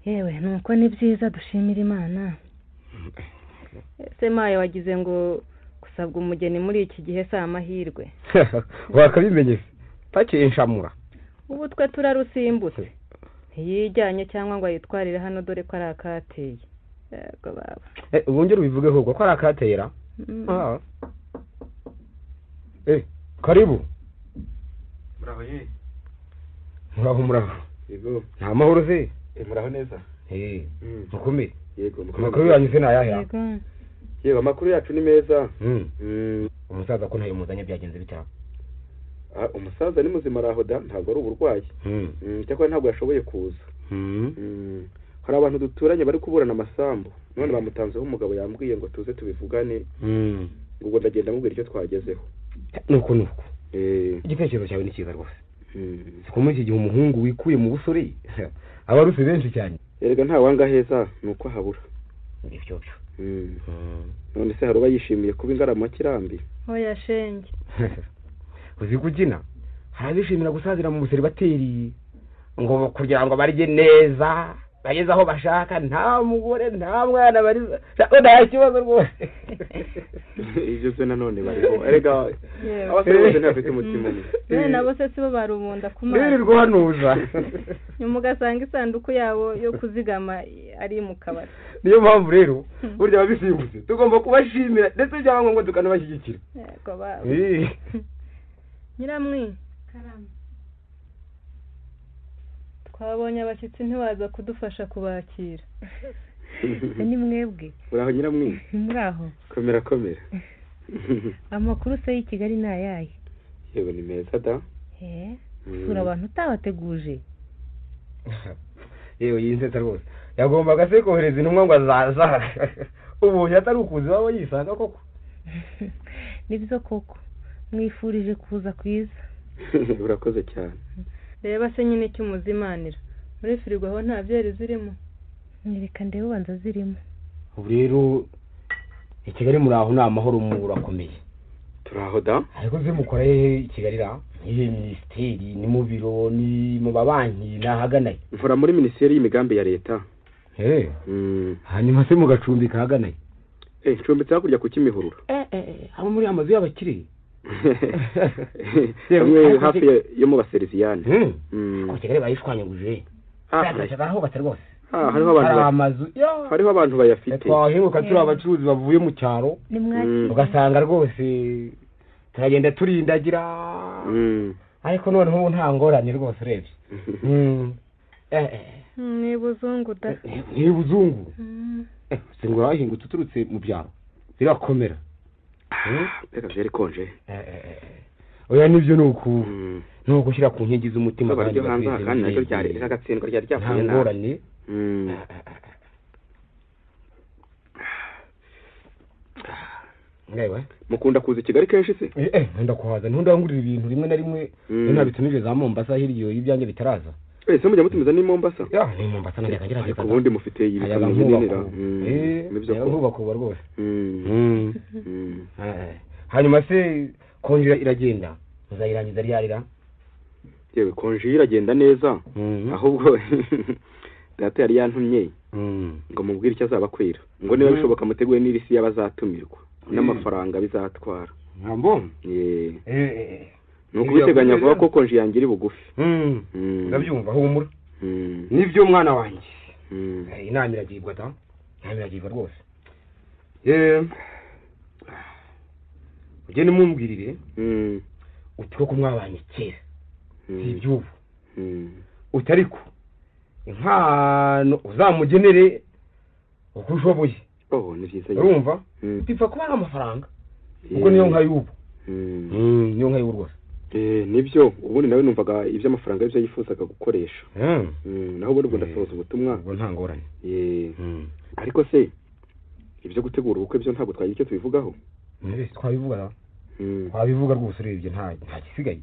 yewe nuko ni byiza dushimira imana ese maye wagize ngo gusabwa umugeni muri iki gihe si amahirwe wakabimenye se takinshamura ubu twe turarusimbutse ntiyijyanye cyangwa ngo ayitwarire hano dore ko ari akateye yego baba ubongere ubivugeho ko ari akatera karibu muraho yego nta mahoro se muraho neza mukomeye yego amakuru yanyu se nayahera yego amakuru yacu ni meza umusaza ko ntayo muzanye byagenze bitaba umusaza ni muzima araho da ntabwo ari uburwayi cyakora ntabwo yashoboye kuza hari abantu duturanye bari kuburana amasambu none bamutanzeho umugabo yambwiye ngo tuze tubivugane ubwo ndagenda mubwira icyo twagezeho nuko igitekerezo cyawe ni cyiza rwose siko muri iki gihe umuhungu wikuye mu busore aba aruse benshi cyane erega nta wanga heza nuko habura ibyo none se hari uba yishimiye kuba ingarama kirambi oya shenge uzi kubyina harabishimira gusazira mu museribateri ngo kugira ngo barye neza bageze aho bashaka nta mugore nta mwana bariza nta kibazo rwose ibyo se nanone bariho erega abasore bose ntibafite umutima umwe nabo se sibo barubunda ku mazi birirwa hanuza nyuma ugasanga isanduku yabo yo kuzigama ari mu kabari niyo mpamvu rero burya babisimbutse tugomba kubashimira ndetse cyangwa ngo tukanabashyigikira yego baba nyiramwi karama twabonye abashyitsi ntibaza kudufasha kubakira ni mwebwe uraho nyiramwi muraho komera amakuru se y'i Kigali ni ayahe yewe ni meza da sura abantu utabateguje yewe yinsetsa rwose yagombaga se kohereza intumwa ngo azaza ubu atari ukuzi waba yisanga koko nibyo koko mwifurije kuza kwiza urakoze cyane reba se nyine cy'umuzimanira muri firigo aho nta byeri zirimo reka ndebe ubanza zirimo ubu rero i Kigali muri aho ni amahoro murakomeye turaho da ariko se mukora hehe i Kigali ra iyi minisiteri ni mu biro ni mu mabanki nahaganaye mvura muri minisiteri y'imigambi ya leta hanyuma se mugacumbika haganaye ncumbitse hakurya ku Kimihurura abo muri amazu y'abakire hamwe hafi yo mu baseriviyane ku Kigali bayishwanyaguje aho bate rwose hariho abantu bayafite twahinguka turi abacuruzi bavuye mu cyaro ugasanga rwose turagenda turindagira ariko noneho ubu nta ngorane rwose urebye ni buzungu da ni buzungu se ngo wahingutse uturutse mu byaro birakomera reka byari konje oya nibyo ni ugushyira ku nkingi z'umutima kandi hanze kandi nacyo ryari agatsindwa ryari ryavuye nta ngorane ngewe mukunda kuza i Kigali kenshi se nkunda kuhaza ntundangurira ibintu rimwe na rimwe ntabitumije za Mombasa hirya y'ibyanjye bitaraza se mujya mutumiza ni Mombasa ni Mombasa najya ngerageza ariko ubundi mufite ibikamyo binira nibyo kubakuba rwose hanyuma se konje iragenda uzayirangiza ryarira yewe konje iragenda neza ahubwo data yari yantumye ngo mubwire icyo azaba kwira ngo niba bishoboka muteguye n'irisi y'abazatumirwa n'amafaranga bizatwara ngambo nuko biteganya vuba ko konje yangira bugufi ndabyumva humura nibyo mwana wanjye inama iragirwa da inama iragirwa rwose ugende mumbwirire uti ko mwabanye kera si iby'ubu utariko inkwano uzamugenere uko ushoboye ni byiza urumva upfa kuba ari amafaranga ubwo niyo nka y'ubu niyo nka y'ubu rwose nibyo ubundi nawe numvaga iby'amafaranga y'ibyo yifuzaga gukoresha naho ubundi ubwo ndasohoza ubutumwa ubwo nta ngorane ariko se ibyo gutegura ubukwe byo ntabwo twagira icyo tubivugaho twabivuga twabivuga rwose urebye nta gisigaye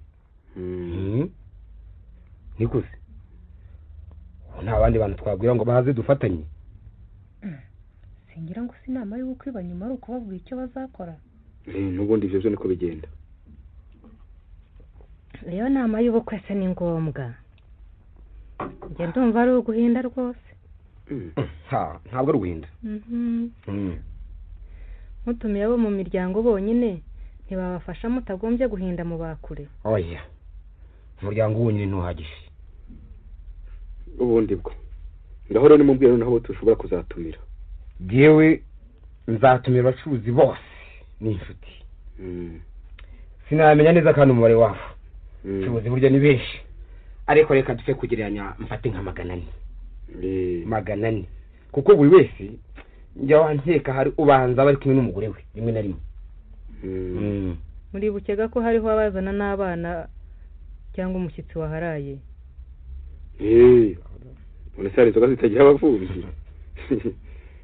nikuze nta bandi bantu twabwira ngo baze dufatanye singira ngo si inama y'ubukwe nyuma ari ukubabwira icyo bazakora n'ubundi ibyo byo niko bigenda iyo nama y'ubukwe se ni ngombwa njye ndumva ari uguhinda rwose ntabwo ari uguhinda mutumiye abo mu miryango bonyine ntibabafasha mutagombye guhinda mu bakure oya umuryango wonyine ntuhagije ubundi bwo ngaho rero nimubwire noneho tushobora kuzatumira yewe nzatumira abacuruzi bose n'inshuti sinamenya neza kandi umubare wabo abacuruzi burya ni benshi ariko reka dupfe kugereranya mfate nka 400 kuko buri wese njya wanteka hari ubanza bari kumwe n'umugore we rimwe na rimwe muri bukega ko hariho abazana n'abana cyangwa umushyitsi waharaye unesari zoga zitagira abavumbi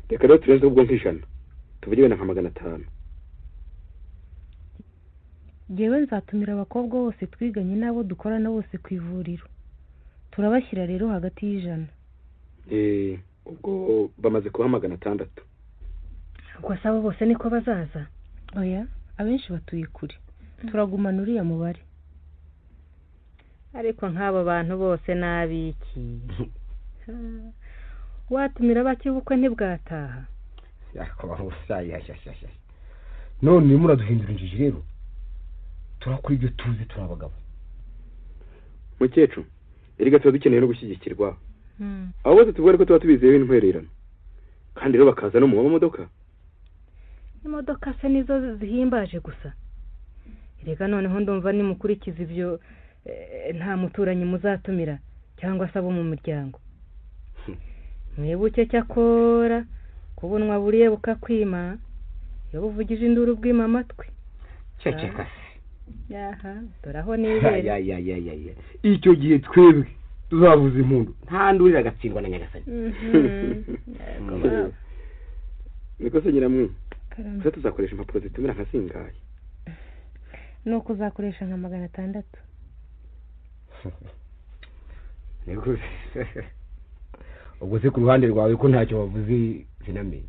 reka rero turenze ubwo nk'ijana tuvuge na nka 500 yewe nzatumira abakobwa bose twiganye nabo dukorana bose ku ivuriro turabashyira rero hagati y'ijana ubwo bamaze kuba 600 ubwo sabo bose niko bazaza oya abenshi batuye kure turagumana uriya mubare ariko nk'abo bantu bose n'abiki watumira bake ubukwe ntibwataha none muraduhindura injiji rero turakora ibyo tuzi turabagabo mukecuru erega tuba dukeneye no gushyigikirwa abo bose tuvuga ko tuba tubizeho intwererano kandi rero bakaza no mu mamodoka imodoka se nizo zihimbaje gusa erega noneho ndumva nimukurikiza ibyo nta muturanyi muzatumira cyangwa se abo mu miryango mwibuke cyakora kubunwa buriye bukakwima iyo buvugije induru bwima amatwi ceceka doraho nibere icyo gihe twebwe tuzavuza impundu nta ndurira agatsindwa na nyagasani niko se nyiramwe se tuzakoresha impapuro zitumira nka zingahe ni ukuzakoresha nka 600 ubwo se ku ruhande rwawe ko ntacyo wavuze sinamenye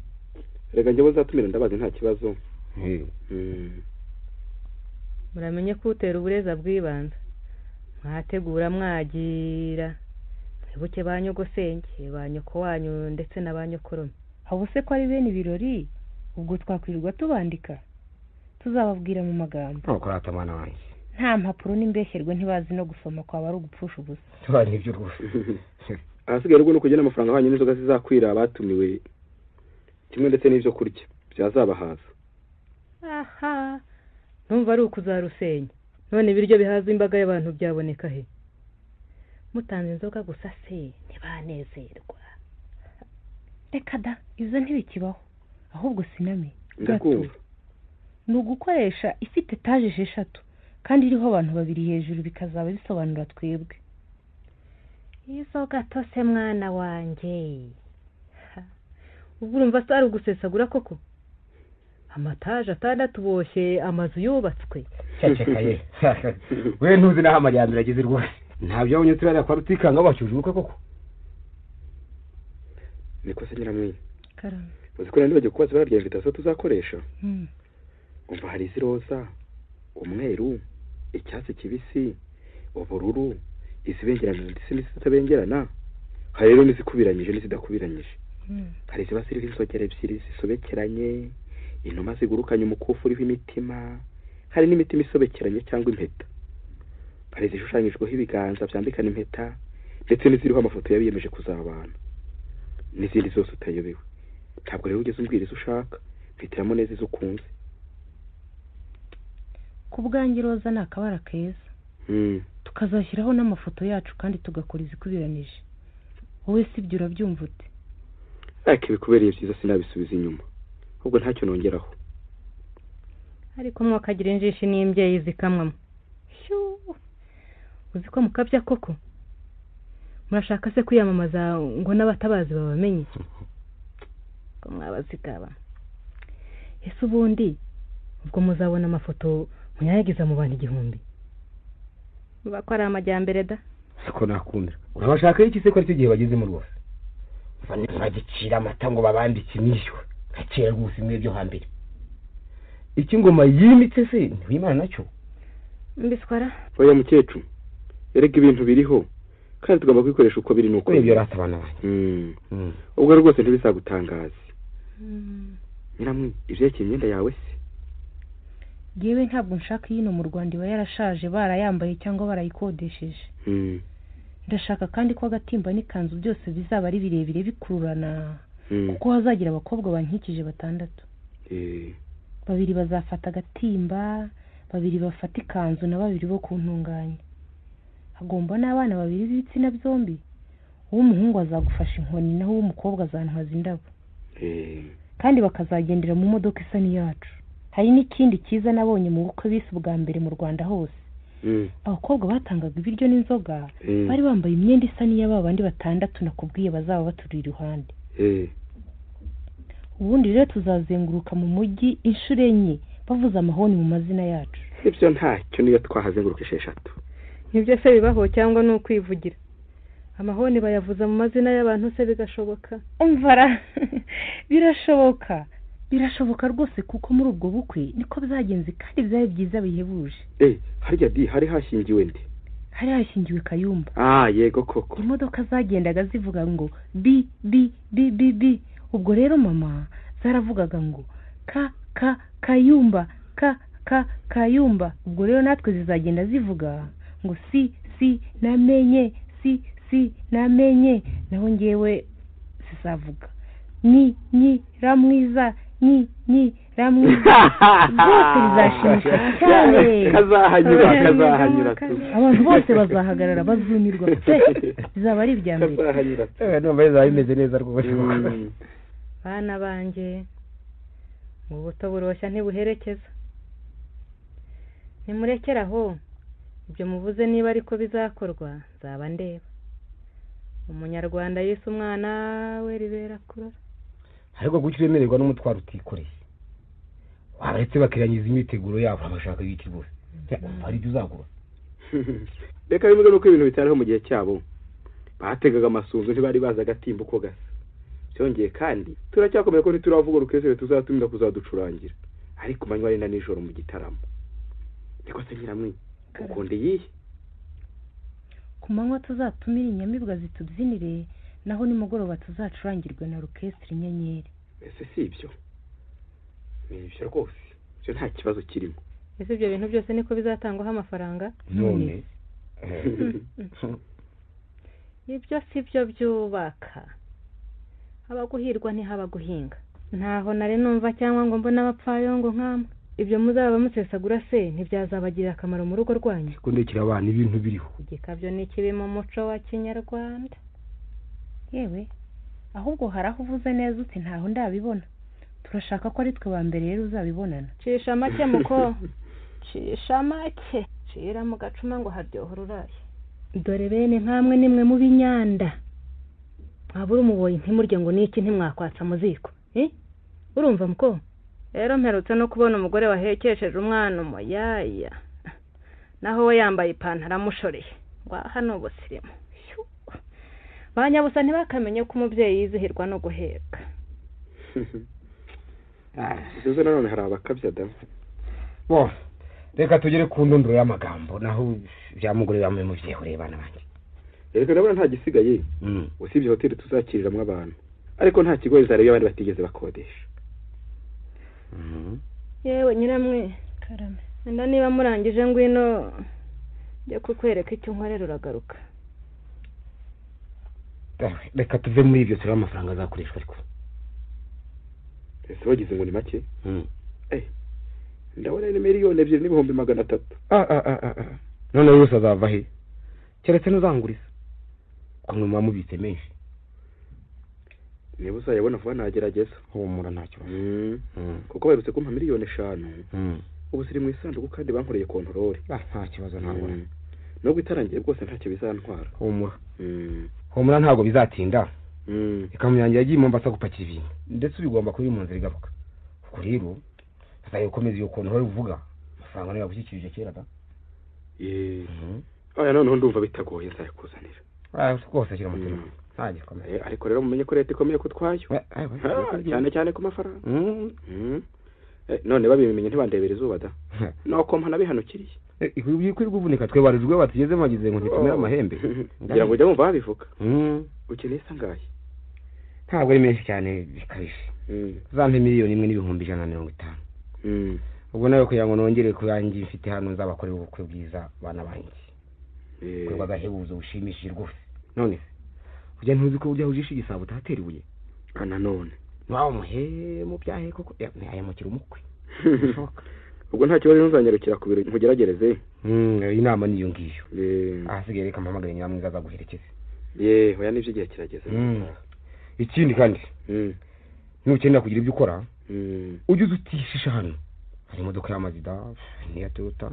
reka njye bazatumira ndabazi nta kibazo muramenye ko utera ubureza bw'ibanze mwategura mwagira mwibuke ba nyogosenge ba nyoko wanyu ndetse na ba nyokorome abo se ko ari bene ibirori ubwo twakwirirwa tubandika tuzababwira mu magambo nkuko ratamana wanjye nta mpapuro n'imbesherwe ntibazi no gusoma kwa bari ugupfusha ubusa tubari ibyo rwose ahasigaye rero no kugena amafaranga hanyuma n'inzoga zizakwira abatumiwe kimwe ndetse n'ibyo kurya byazabahaza numva ari ukuzarusenya none ibiryo bihaza imbaga y'abantu byaboneka he? Mutanze inzoga gusa se ntibanezerwa. Reka da, izo ntibikibaho. Ahubwo siname. Ndakumva. Ni ugukoresha ifite etaje 6 kandi iriho abantu babiri hejuru bikazaba bisobanura twebwe. Izo gato se mwana wanjye. Ubwo urumva se ari ugusesagura koko? Amataje 6 boshye amazu yubatswe. Cyacekaye. We ntuzi naho amajyambere ageze rwose. Ntabyo abonye turara kwa rutikanga bacyuje ubukwe koko. Niko se Nyiramwiza. Karame. Uzi ko nandi bagiye kubaza bararya invitation tuzakoresha. Umva hari iziroza, umweru, icyatsi kibisi, ubururu, izibengerana ndetse n'izitabengerana. Hari rero n'izikubiranyije n'izidakubiranyije. Hari ziba ziriho inzogera ebyiri zisobekeranye, inuma zigurukanye umukufu uriho imitima, hari n'imitima isobekeranye cyangwa impeta. Hari zishushanyijweho ibiganza byambikana impeta ndetse n'iziriho amafoto yabiyemeje kuzabana. N'izindi zose utayobewe. Ntabwo rero ugeze umbwiriza ushaka, mfitiramo neza izo ukunze. Ku bwanjye roza ni akabara keza. Tukazashyiraho n'amafoto yacu kandi tugakora izikubiranije. Wowe si ibyo urabyumva ute? Ariko ibikubereye byiza sinabisubiza inyuma. Ahubwo ntacyo nongeraho. Ariko mwakagira injishi n'imbyeyi zikamwamo. Uzi ko mukabya koko? Murashaka se kwiyamamaza ngo n'abatabazi babamenye? Ko mwabazigaba. Ese ubundi ubwo muzabona amafoto munyagiza mu bantu 1000. Bakora amajyambere da. Siko nakunda. Urabashaka iki se ko ari gihe bagezemo rwose? Bagicira amata ngo babandike inyishyu. Gakera rwose imwe byo hambere. Iki ngoma yimitse se ntibimana nacyo. Mbiswara. Oya mukecuru. Erega ibintu biriho. Kandi tugomba kwikoresha uko biri nuko. Ibyo ratabana. Ubwo rwose ntibisagutangaza. Nyiramwe ivyerekeye imyenda yawe se? Yewe ntabwo nshaka yino mu Rwanda iba yarashaje barayambaye cyangwa barayikodesheje. Ndashaka kandi ko agatimba n'ikanzu byose bizaba ari birebire bikururana. Kuko hazagira abakobwa bankikije 6. Babiri bazafata agatimba, babiri bafata ikanzu na babiri bo kuntunganya. Hagomba n'abana babiri b'ibitsina byombi. Uw'umuhungu azagufasha inkoni naho uw'umukobwa azantwaza indabo. Kandi bakazagendera mu modoka isa n'iyacu. Hari n'ikindi cyiza nabonye mu bukwe bise ubwa mbere mu Rwanda hose. Abakobwa batangaga ibiryo n'inzoga bari bambaye imyenda isa n'iyaba bandi 6 nakubwiye bazaba baturi iruhande. Ubundi rero tuzazenguruka mu mujyi inshuro enye bavuza amahoni mu mazina yacu. Ibyo ntacyo niyo twahazenguruka 6. Nibyo se bibaho cyangwa no kwivugira? Amahoni bayavuza mu mazina y'abantu se bigashoboka? Umvara. Birashoboka. Birashoboka rwose kuko muri ubwo bukwe niko bizagenze kandi byari byiza bihebuje. Harya di hari hashingiwe nde? Hari hashingiwe Kayumba. Yego koko. Imodoka zagendaga zivuga ngo bi bi bi bi bi. Ubwo rero mama zaravugaga ngo Kayumba Kayumba. Ubwo rero natwe zizagenda zivuga ngo si namenye si namenye. Naho ngewe zizavuga ni ramwiza ni ramwiza. Bose bizashimisha cyane. Kazahanyura. Abantu bose bazahagarara bazumirwa. Bizaba ari ibya mbere. Kazahanyura. No meza imeze neza rwose. Bana banje mu buto buroshya ntibuherekeza. Nimurekeraho ibyo muvuze niba ariko bizakorwa zaba ndeba. Umunyarwanda yise umwana we ribera kurora. Ariko gukiremererwa n'umutwaro utikoreye. Waretse bakiranyiza imiteguro yabo amashaka y'iki bose. Ari byo uzagura. Reka bivuga nuko ibintu bitariho mu gihe cyabo. Bategaga amasunzu ntibari baza agatimba uko gasa. Byongeye kandi turacyakomeye ko ntituravuga rukesere tuzatumira kuzaducurangira. Ariko manywa ari na nijoro mu gitaramo. Niko se Nyiramwe ukonde yihe? Ku manywa tuzatumira inyamibwa zitubyinire naho nimugoroba tuzacurangirwe na orchestre Inyenyeri. Ese si ibyo? Ibyo rwose. Byo nta kibazo kirimo. Ese ibyo bintu byose niko bizatangwaho amafaranga? None. Ibyo si byo byubaka. Abaguhirwa ntihaba guhinga. Ntaho nari numva cyangwa ngo mbona abapfayongo nk'amwe. ibyo muzaba musesagura se ntibyazabagirira akamaro mu rugo rwanyu kundekera abana ibintu biriho igikabyo ni kibi mu muco wa kinyarwanda yewe ahubwo hari aho uvuze neza uti ntaho ndabibona turashaka ko ari twe ba mbere rero uzabibonana cisha make muko cisha make cira mu gacuma ngo haryohora uraye dore bene nkamwe nimwe mu binyanda mwabura umuboyi ntimurye ngo niki ntimwakwatsa mu ziko urumva muko rero mperutse no kubona umugore wahekesheje umwana umuyaya naho we yambaye ipantaro amushoreye hano ubusirimu banyabusa ntibakamenye ko umubyeyi yizihirwa no guheka izo nanone hari abakabya da reka tugere ku ndunduro y'amagambo naho byamugore bamwe mu byehoreye bana banjye reka ndabona nta gisigaye usibye hoteli tuzakiriramo abantu ariko nta kigo izarebe abandi batigeze bakodesha yewe nyiramwe karame enda niba murangije ngwino njya kukwereka icyo nkorera uragaruka reka tuve muri ibyo turebe amafaranga azakoreshwa ariko ese wagize ngo ni make ndabona ni 2,250,000 none yose azava he keretse n'uzanguriza kumwe muba mubitse menshi niba uzayabona vuba nagerageza humura ntacyo kuko baherutse kumpa 5,000,000 ubu ziri mu isanduku kandi bankoreye kontorore nta kibazo ntabona nubwo itarangiye rwose ntacyo bizantwara humura ntabwo bizatinda ikamyo yanjye yagiye Mombasa gupakira ibintu ndetse ubigomba kuri mu nzira igaruka ubwo rero azayikomeza iyo kontorore uvuga amafaranga niyo yagushyikirije kera da oya noneho ndumva bitagoye nzayakuzanira rwose ashyira umutima ntagikomeye ariko rero mumenye ko leta ikomeye kutwayo cyane cyane ku mafaranga none babimenye ntibandebera izuba da nuko mpana bihanukiriye kwirirwa uvunika twe barijwe batugeze magize ngo ntikomere amahembe ngira ngo ujya wumva babivuga ukeneye sangaye ntabwo ari menshi cyane bikabije zampe 1,150,000 ubwo nawe kugira ngo nongere kuyangira mfite hano nzabakorera ubukwe bwiza bana banjye kuko agahebuzo ushimishije rwose none ujya ntuzi ko ujya ujisha igisabo utatera ibuye nanone wawe muhe mu byahe koko ayamukira umukwe ubwo nta kibazo nzanyarukira ku biro nkugeragereze inama niyo ngiyo ahasigaye reka mpamagare nyiramwiza azaguherekeze oya nibyo igihe kirageze ikindi kandi nukenera kugira ibyo ukora ujye utishisha hano hari imodoka ya Mazda n'iya Toyota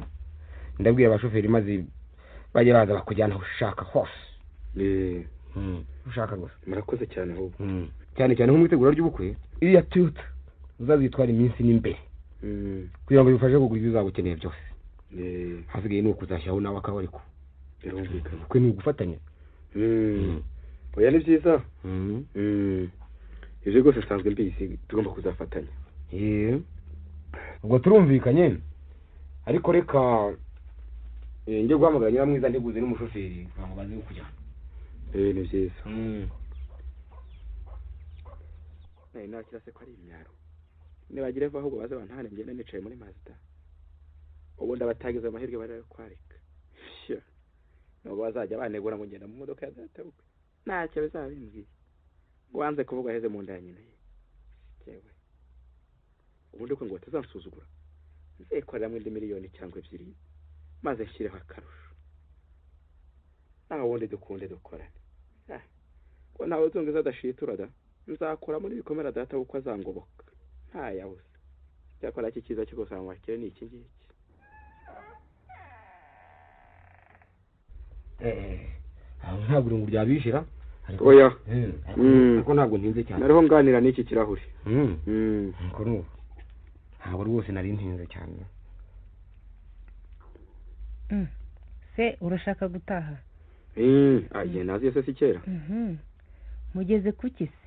ndabwira abashoferi maze bagera baza bakujyana aho ushaka hose ushaka gusa murakoze cyane ahubwo cyane cyane nko mu itegura ry'ubukwe iriya Toyota uzazitwara iminsi n'imbere kugira ngo bifashe kugura ibyo uzaba ukeneye byose hasigaye ni ukuzashyiraho nawe akaba ariko ubukwe ni ugufatanya oya ni byiza ibyo rwose nsanzwe mbizi tugomba kuzafatanya ubwo turumvikanye ariko reka njye guhamagara nyiramwiza ntiguze n'umushoferi kugira ngo baze kujyana ni byiza nakira se ko ari imyaro nibagire va ahubwo baze bantane ngende nicaye muri Mazda ubundi abatagize amahirwe barakwareka nubwo bazajya banegura ngo ngenda mu modoka ya databukwe ntacyo bizabimbwiye wanze kuvuga heze mu nda ya nyina yewe ubundi ko ngo batazansuzugura nzekoreramo indi 1,000,000 cyangwa 2 maze nshyireho akarusho naho ubundi dukunde dukorane ko nawe uzongeza adashitura da nzakora muri bikomera data uko azangoboka nta yabuze cyakora iki cyiza cyo gusanga wakire ni iki ngiki ntabwo ngo byabishira oya ariko ntabwo ntinze cyane nariho nganira n'iki kirahuri ntabwo rwose nari ntinze cyane se urashaka gutaha agiye nazi se si kera mugeze kuki se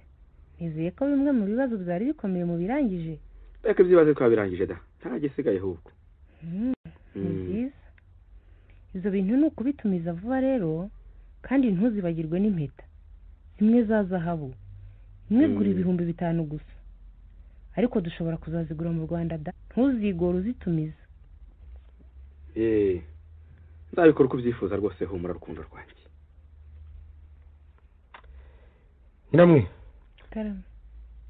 nizeye ko bimwe mu bibazo byari bikomeye mu birangije reka ibyibazo twabirangije da nta gisigaye ahubwo ni byiza ibyo bintu ni ukubitumiza vuba rero kandi ntuzibagirwe n'impeta zimwe za zahabu imwe igura 5,000 gusa ariko dushobora kuzazigura mu Rwanda da ntuzigore uzitumiza nzabikora uko ubyifuza rwose humura rukundo rwanjye nyiramwe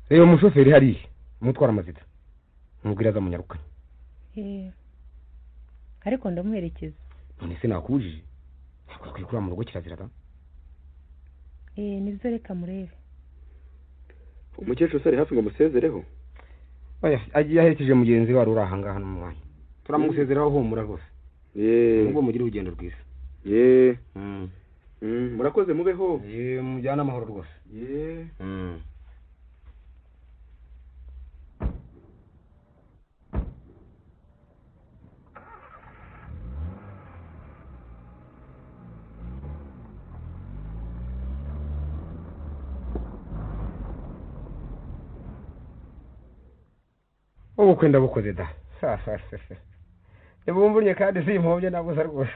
reba umushoferi hariya umutwara Mazda mubwira aza munyarukanye ariko ndamuherekeza. none se nakubujije ntabwo akwiye kuba mu rugo kirazira da. nibyo reka murebe. umukecuru se ari hafi ngo musezereho? oya agiye aherekeje mugenzi we wari uri ahangaha no mu mwanya turamusezeraho humura rwose. nubwo mugira urugendo rwiza. murakoze mubeho. mujyane amahoro rwose. ubukwe ndabukoze da. ntibumvunye kandi simpumbye nabuza rwose.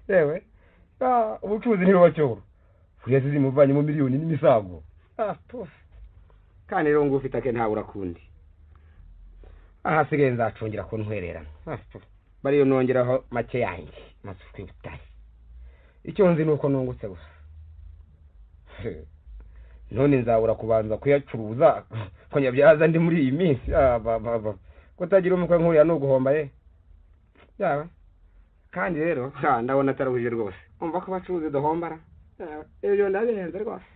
yewe ubucuruzi ntibubacyoro furiya zimuvanyemo miliyoni n'imisago. kandi rero ngo ufite ake ntawe urakundi. ahasigaye nzacungira ko ntwererana. bariyo nongeraho make yanjye maze twibutaye. icyo nzi ni uko nungutse gusa. none nzabura kubanza kuyacuruza ko nyabyaza ndi muri iyi minsi. kutagira umukwe nk'uriya ni uguhomba ye. yawe kandi rero ndabona ataruhije rwose. umva ko abacuruzi duhombara. ibyo ndabihenze rwose.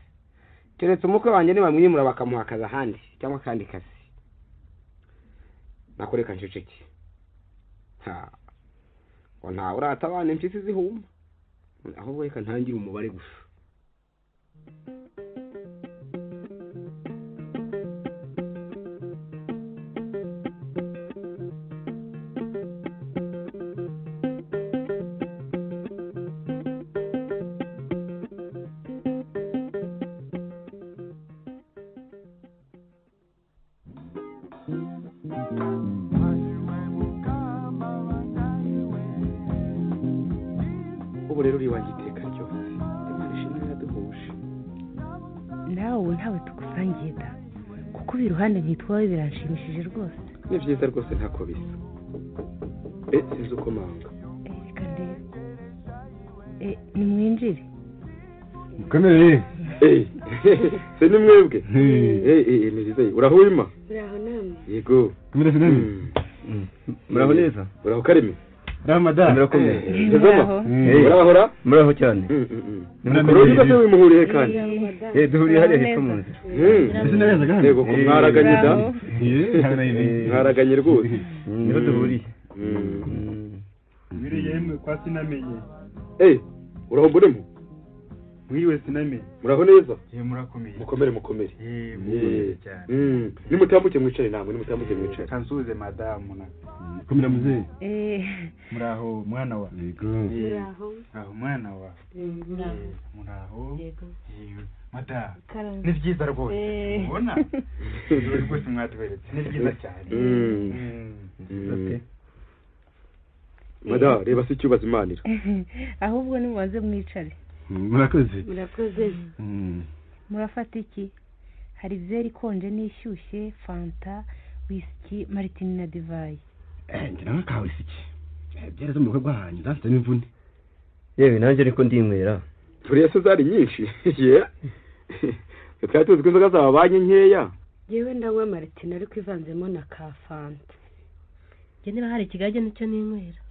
keretse umukwe wanjye nibamwimura bakamuha akazi ahandi cyangwa akandi kazi nakoreka nceceke. ngo ntawe uratabana impyisi zihuma ahubwo reka ntangire umubare gusa. ubu rero uri wanjye iteka ryose. imana ishimwe yaduhuje. nawe ubu ntawe tugusangiye da kuko uba iruhande ntitwawe biranshimishije rwose. ni byiza rwose ntako bisa. sinzi uko manga. reka ndebe. nimwinjire. mukomere. se ni mwebwe. nirize urahurima. uraho namwe. yego. kumira sinami. muraho neza. uraho karimi. uraho madamu. murakomeye. muraho. murahora. muraho cyane. nimukuru se wimuhuriye kandi. duhuriye hariya hepfo mu nzira. yego ko mwaraganye da. mwaraganye rwose. niho duhuriye. mwiriye yemwe kwa sinamenye. uraho mburemo. mwiriwe sinamenye. muraho neza. murakomeye. mukomere mukomere. mukomeye cyane. nimutambuke mwicare namwe nimutambuke mwicare. kansuze madamu na. kumira muzehe. muraho mwana wa. yego. muraho. aho mwana wa. muraho. yego. madamu. ni byiza rwose. ubona. rwose mwatuberetse ni byiza cyane. madamu reba se icyubaza imanira. ahubwo nimubanze mwicare. murakoze. murakoze. murafata iki? hari byeri ikonje n'ishyushye, fanta, wisiki, maritini na divayi. ngira nk'aka wisiki. byari zo mu rugo rwanjye nzafite n'imvune. yewe nanjye ariko ndinywera. turiya se zari nyinshi. twari tuzi ko inzoga zaba banki nkeya. yewe ndanywa maritini ariko ivanzemo na ka fanta. njye niba hari ikigage nicyo ninywera.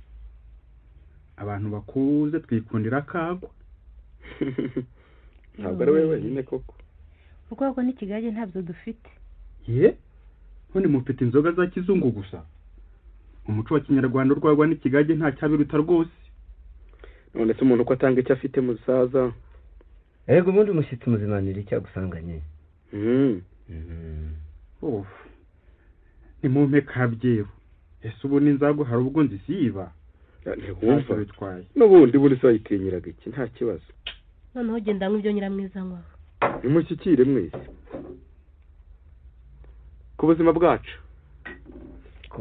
abantu bakuze twikundira akagwa. ntabwo ari wowe wenyine koko. urwagwa n'ikigage ntabyo dufite. none mufite inzoga za kizungu gusa. umuco wa kinyarwanda urwagwa n'ikigage nta cyabiruta rwose. none se umuntu uko atanga icyo afite musaza. yego ubundi umushyitsi muzimanira icyagusanganye. nimumpe kabyeru. ese ubu n'inzago hari ubwo nzisiba. ntiwumva bitwaye. n'ubundi buri se wayitinyiraga iki nta kibazo. noneho genda nk'ibyo ibyo nyiramwiza nkwaho. nimushyikire mwese. ku buzima bwacu.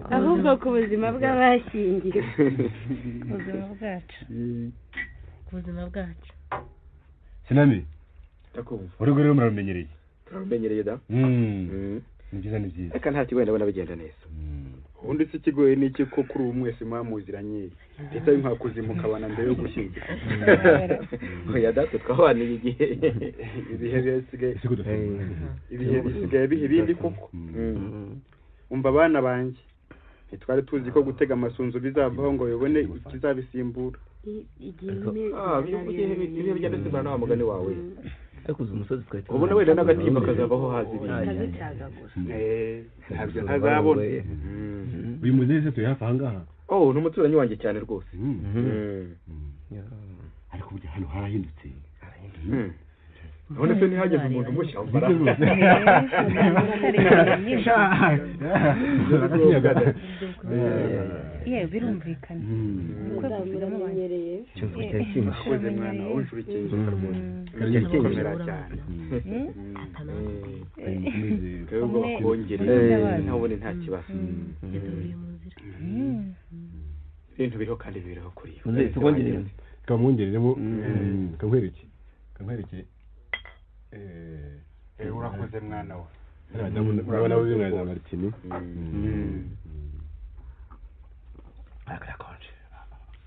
ahubwo ku buzima bw'abashyingiwe. ubuzima bwacu. ku buzima bwacu. sinami. ndakumva. urugo rero murarumenyereye. turarumenyereye da. ni byiza ni byiza. reka nta kigoye ndabona bigenda neza. ubundi se ikigoye ni iki ko kuri ubu mwese mwamuziranye ndetse mwakuze mukabana mbere yo gushyingira. oya data twabaniye igihe. ibihe bisigaye bihe ibindi koko. umva abana banjye ntitwari tuzi ko gutega amasunzu bizavaho ngo bibone ikizabisimbura. ibihe bijya bisimana na wa mugani wawe. ariko uzi umusozi twari ubona wenda n'agatimba kazavaho hazi ibintu. ntabyo ntazabona. uyu muzehe turi hafi aha ngaha. Oh, ni umuturanyi wanjye cyane rwose. ariko burya hano harahindutse. none se ntihageze umuntu mushya mbara. birumvikana. akoze mwana w'inshurikije komera cyane. Kego kongereye ntabone nta kibazo. Ibintu biriho kandi biriho kuri yo. Muze tukongerere. Kamwongereremo kamwereke. urakoze mwana we. urabona uzi mwaza Martini. akarakonje.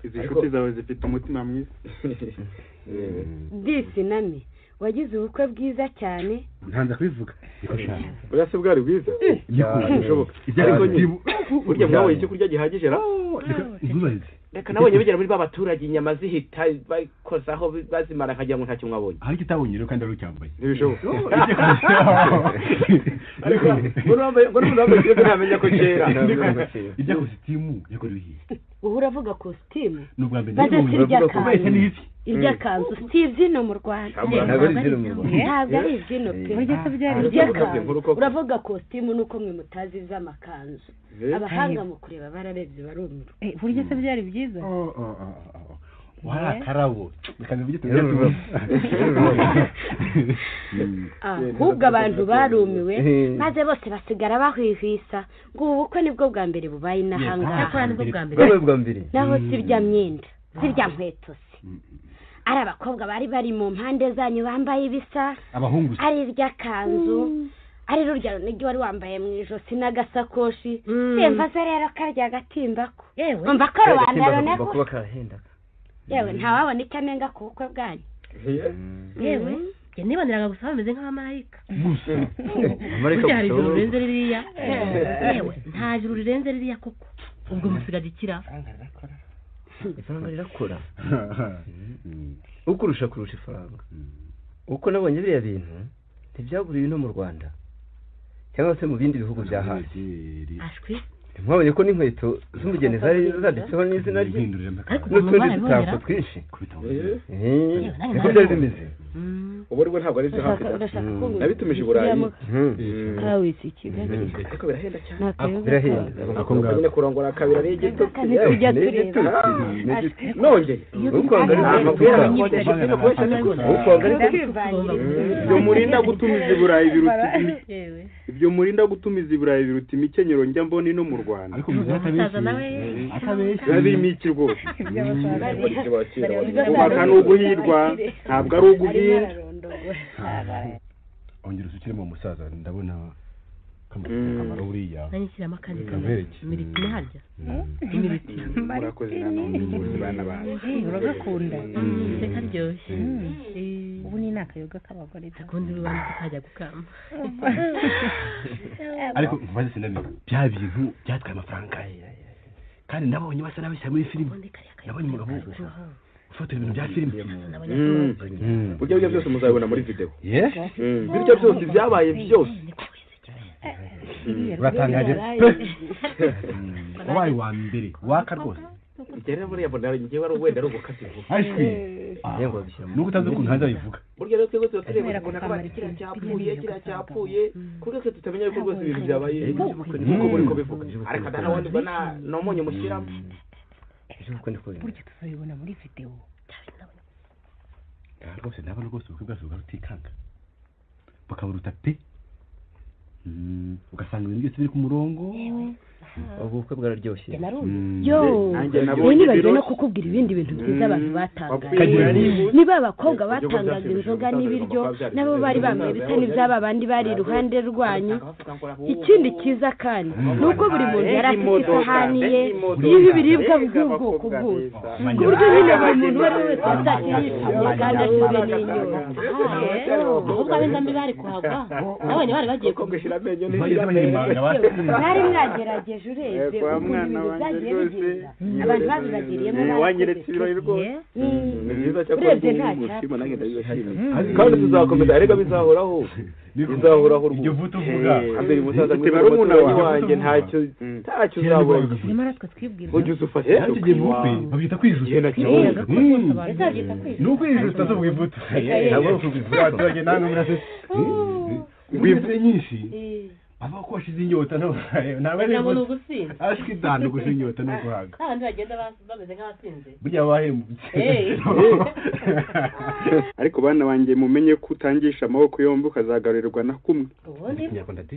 izi nshuti zawe zifite umutima mwiza. Disi nami wagize ubukwe bwiza cyane. ntanza kubivuga. Oya se bwari bwiza. Bishoboka. Ariko nyine burya mwawe icyo kurya gihagije ra. Reka nabonye bigera muri babaturage inyama zihita bakozaho bazimara kagira ngo ntacyo mwabonye. Hari kitabonye rero kandi ari ucyambaye. Ntibishoboka. Ariko ngo n'umuntu cyo ntamenya ko kera. Ijya kositimu yako ruhiye. Uravuga kositimu? N'ubwa mbere bavuga ko bese n'iki? Irya kanzu Steve no mu Rwanda. ntabwo ari izino mu Rwanda. Ntabwo ari izino pe. Uravuga kositimu nuko mwe mutazi z'amakanzu. Abahanga mu kureba bararebye barumira. Burya se byari byiza. warakarabo kandi byo ahubwo abantu barumiwe maze bose basigara bahwihwisa ngo ubu bukwe nibwo bwa mbere bubaye inahanga nibwo bwa mbere naho sirya myenda sirya nkweto se ari abakobwa bari mu mpande zanyu bambaye ibisa ari irya kanzu ari rurya nigi wari wambaye mu ijosi n'agasakoshi semva se rero karya gatimbako umva ko rubanda runeko kuba kahenda yewe ntawabona icyo anenga ku bukwe bwanyu yewe njye niboneraga gusa bameze nk'abamarayika burya hari ijuru rirenze ririya yewe nta juru rirenze ririya koko ubwo musigaje ikira ifaranga rirakora ukurusha ifaranga uko nabonye biriya bintu ntibyaguriwe no mu Rwanda cyangwa se mu bindi bihugu bya hanze ashwi mwabonye ko n'inkweto z'umugeni zari zaditseho n'izina rye n'utundi dutako twinshi niko byari bimeze ubu rwo ntabwo ari byo hafi nabitumije i Burayi kawisi Kigali ariko birahenda cyane birahenda ako nyine kurongora kabiri ari igito nonge uko ngari amabwira ibyo murinda gutumiza i Burayi ibyo murinda gutumiza i Burayi biruta imikenyero njya mbona no mu Rwanda ariko birimo iki rwose umwaka ni uguhirwa ntabwo ari uguhinda ongera usukire mu musaza ndabona kamaro buriya nanyishyiramo akandi imiriti harya imiriti murakoze nanone muzi bana banyu uragakunda reka ryoshye ubu ni nakayoga k'abagore akundi rubanda tukajya gukama ariko mbaze sinamenye bya bintu byatwaye amafaranga kandi nabonye basa n'abishyira muri filime nabonye umugabo ufotora ibintu bya filime burya byose muzabibona muri video bityo byose byabaye byose uratangaje wabaye wa mbere waka rwose rero buriya mbona ngewe ari wenda ari ugukata ivuga ashwi nuko utazi ukuntu hanze abivuga burya rero twebwe tureba ngo nakaba kiriya cyapfuye kuri twe tutamenya yuko rwose ibintu byabaye nuko muri ko bivuga ariko dana wandi bana nomonye mushyiramo burya tuzabibona muri video rwose ndabona rwose ubukwe bwazo bwarutikanga bukaburuta pe ugasanga ibintu byose biri ku murongo ubukwe bwararyoshye nibagiwe no kukubwira ibindi bintu byiza abantu batangaje niba abakobwa batangaga inzoga n'ibiryo nabo bari bambaye ibisa n'iby'aba bandi bari iruhande rwanyu ikindi cyiza kandi ni uko buri muntu yari afite isahani ye y'ibiribwa by'ubwoko bwose ku buryo nyine buri muntu uwo ari we wese yatashye yishimye kandi ashize n'inyota ahubwo ab'indambi bari kuhagwa nabonye bari bagiye gushyira amenyo bari mwagerageje uraje urebye kwa ukuntu mwana ibintu wanjye byagiye rwose bigenda abantu babibagiriyemo wanyeretse ibirori rwose ni byiza cyakora urebye nta gushima nanjye ndabibashimiye Kandi- kandi tuzakomeza ariko bizahoraho bizahoraho iryo vuta uvuga ambere umusaza Ufite mwiza barumuna w'umuturanyi wawe. wanjye ntacyo uzabura nyamara twe twibwira ujye uzufashe tugiye mu bukwe babyita kwijuta igihe nakibuze bizabyita kwiza ni ukwijuta tuvuga ivuta ntabwo ari ukubivuga abaturage namwe murasetse wivuze nyinshi aba ko washize inyota ntabwo ari ntabwo ni ugusinda ashwi itanu gusa inyota no guhaga n'abandi bagenda bameze nk'abasinze burya bahembutse ariko bana banjye mumenye ko utangisha amaboko yombi ukazagarurirwa na kumwe ubundi ikinyarwanda di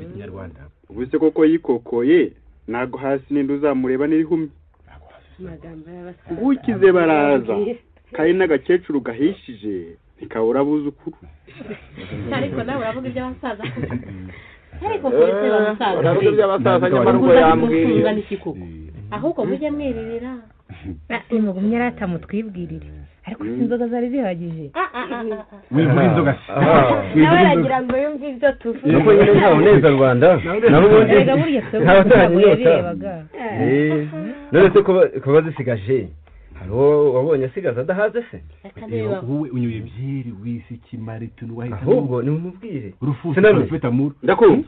ikinyarwanda ubu se koko yikokoye ntago hasi n'indi uzamureba n'irihumye amagambo y'abasaza ngukize baraza kandi n'agakecuru gahishije ntikabura abuzukuru ariko nawe uravuga iby'abasaza ariko kuri se bamusaza uravuga iby'abasaza nyamara ubwo yambwiriye ahubwo mujye mwiririra mugumye rata mutwibwirire ariko si inzoga zari zihagije wivura inzoga nawe aragira ngo yumve ibyo tuvuga nuko nyine nta muneza rwanda naho ubundi erega burya twebwe ntabatahanye ntabwo inyota yabirebaga none se kuba zisigaje hari uwo wabonye asigaza adahaze se wowe unyoye byeri wisi kimarito n'uwahita ahubwo nimumubwire urufufu sinamenye rufite amuru ndakumva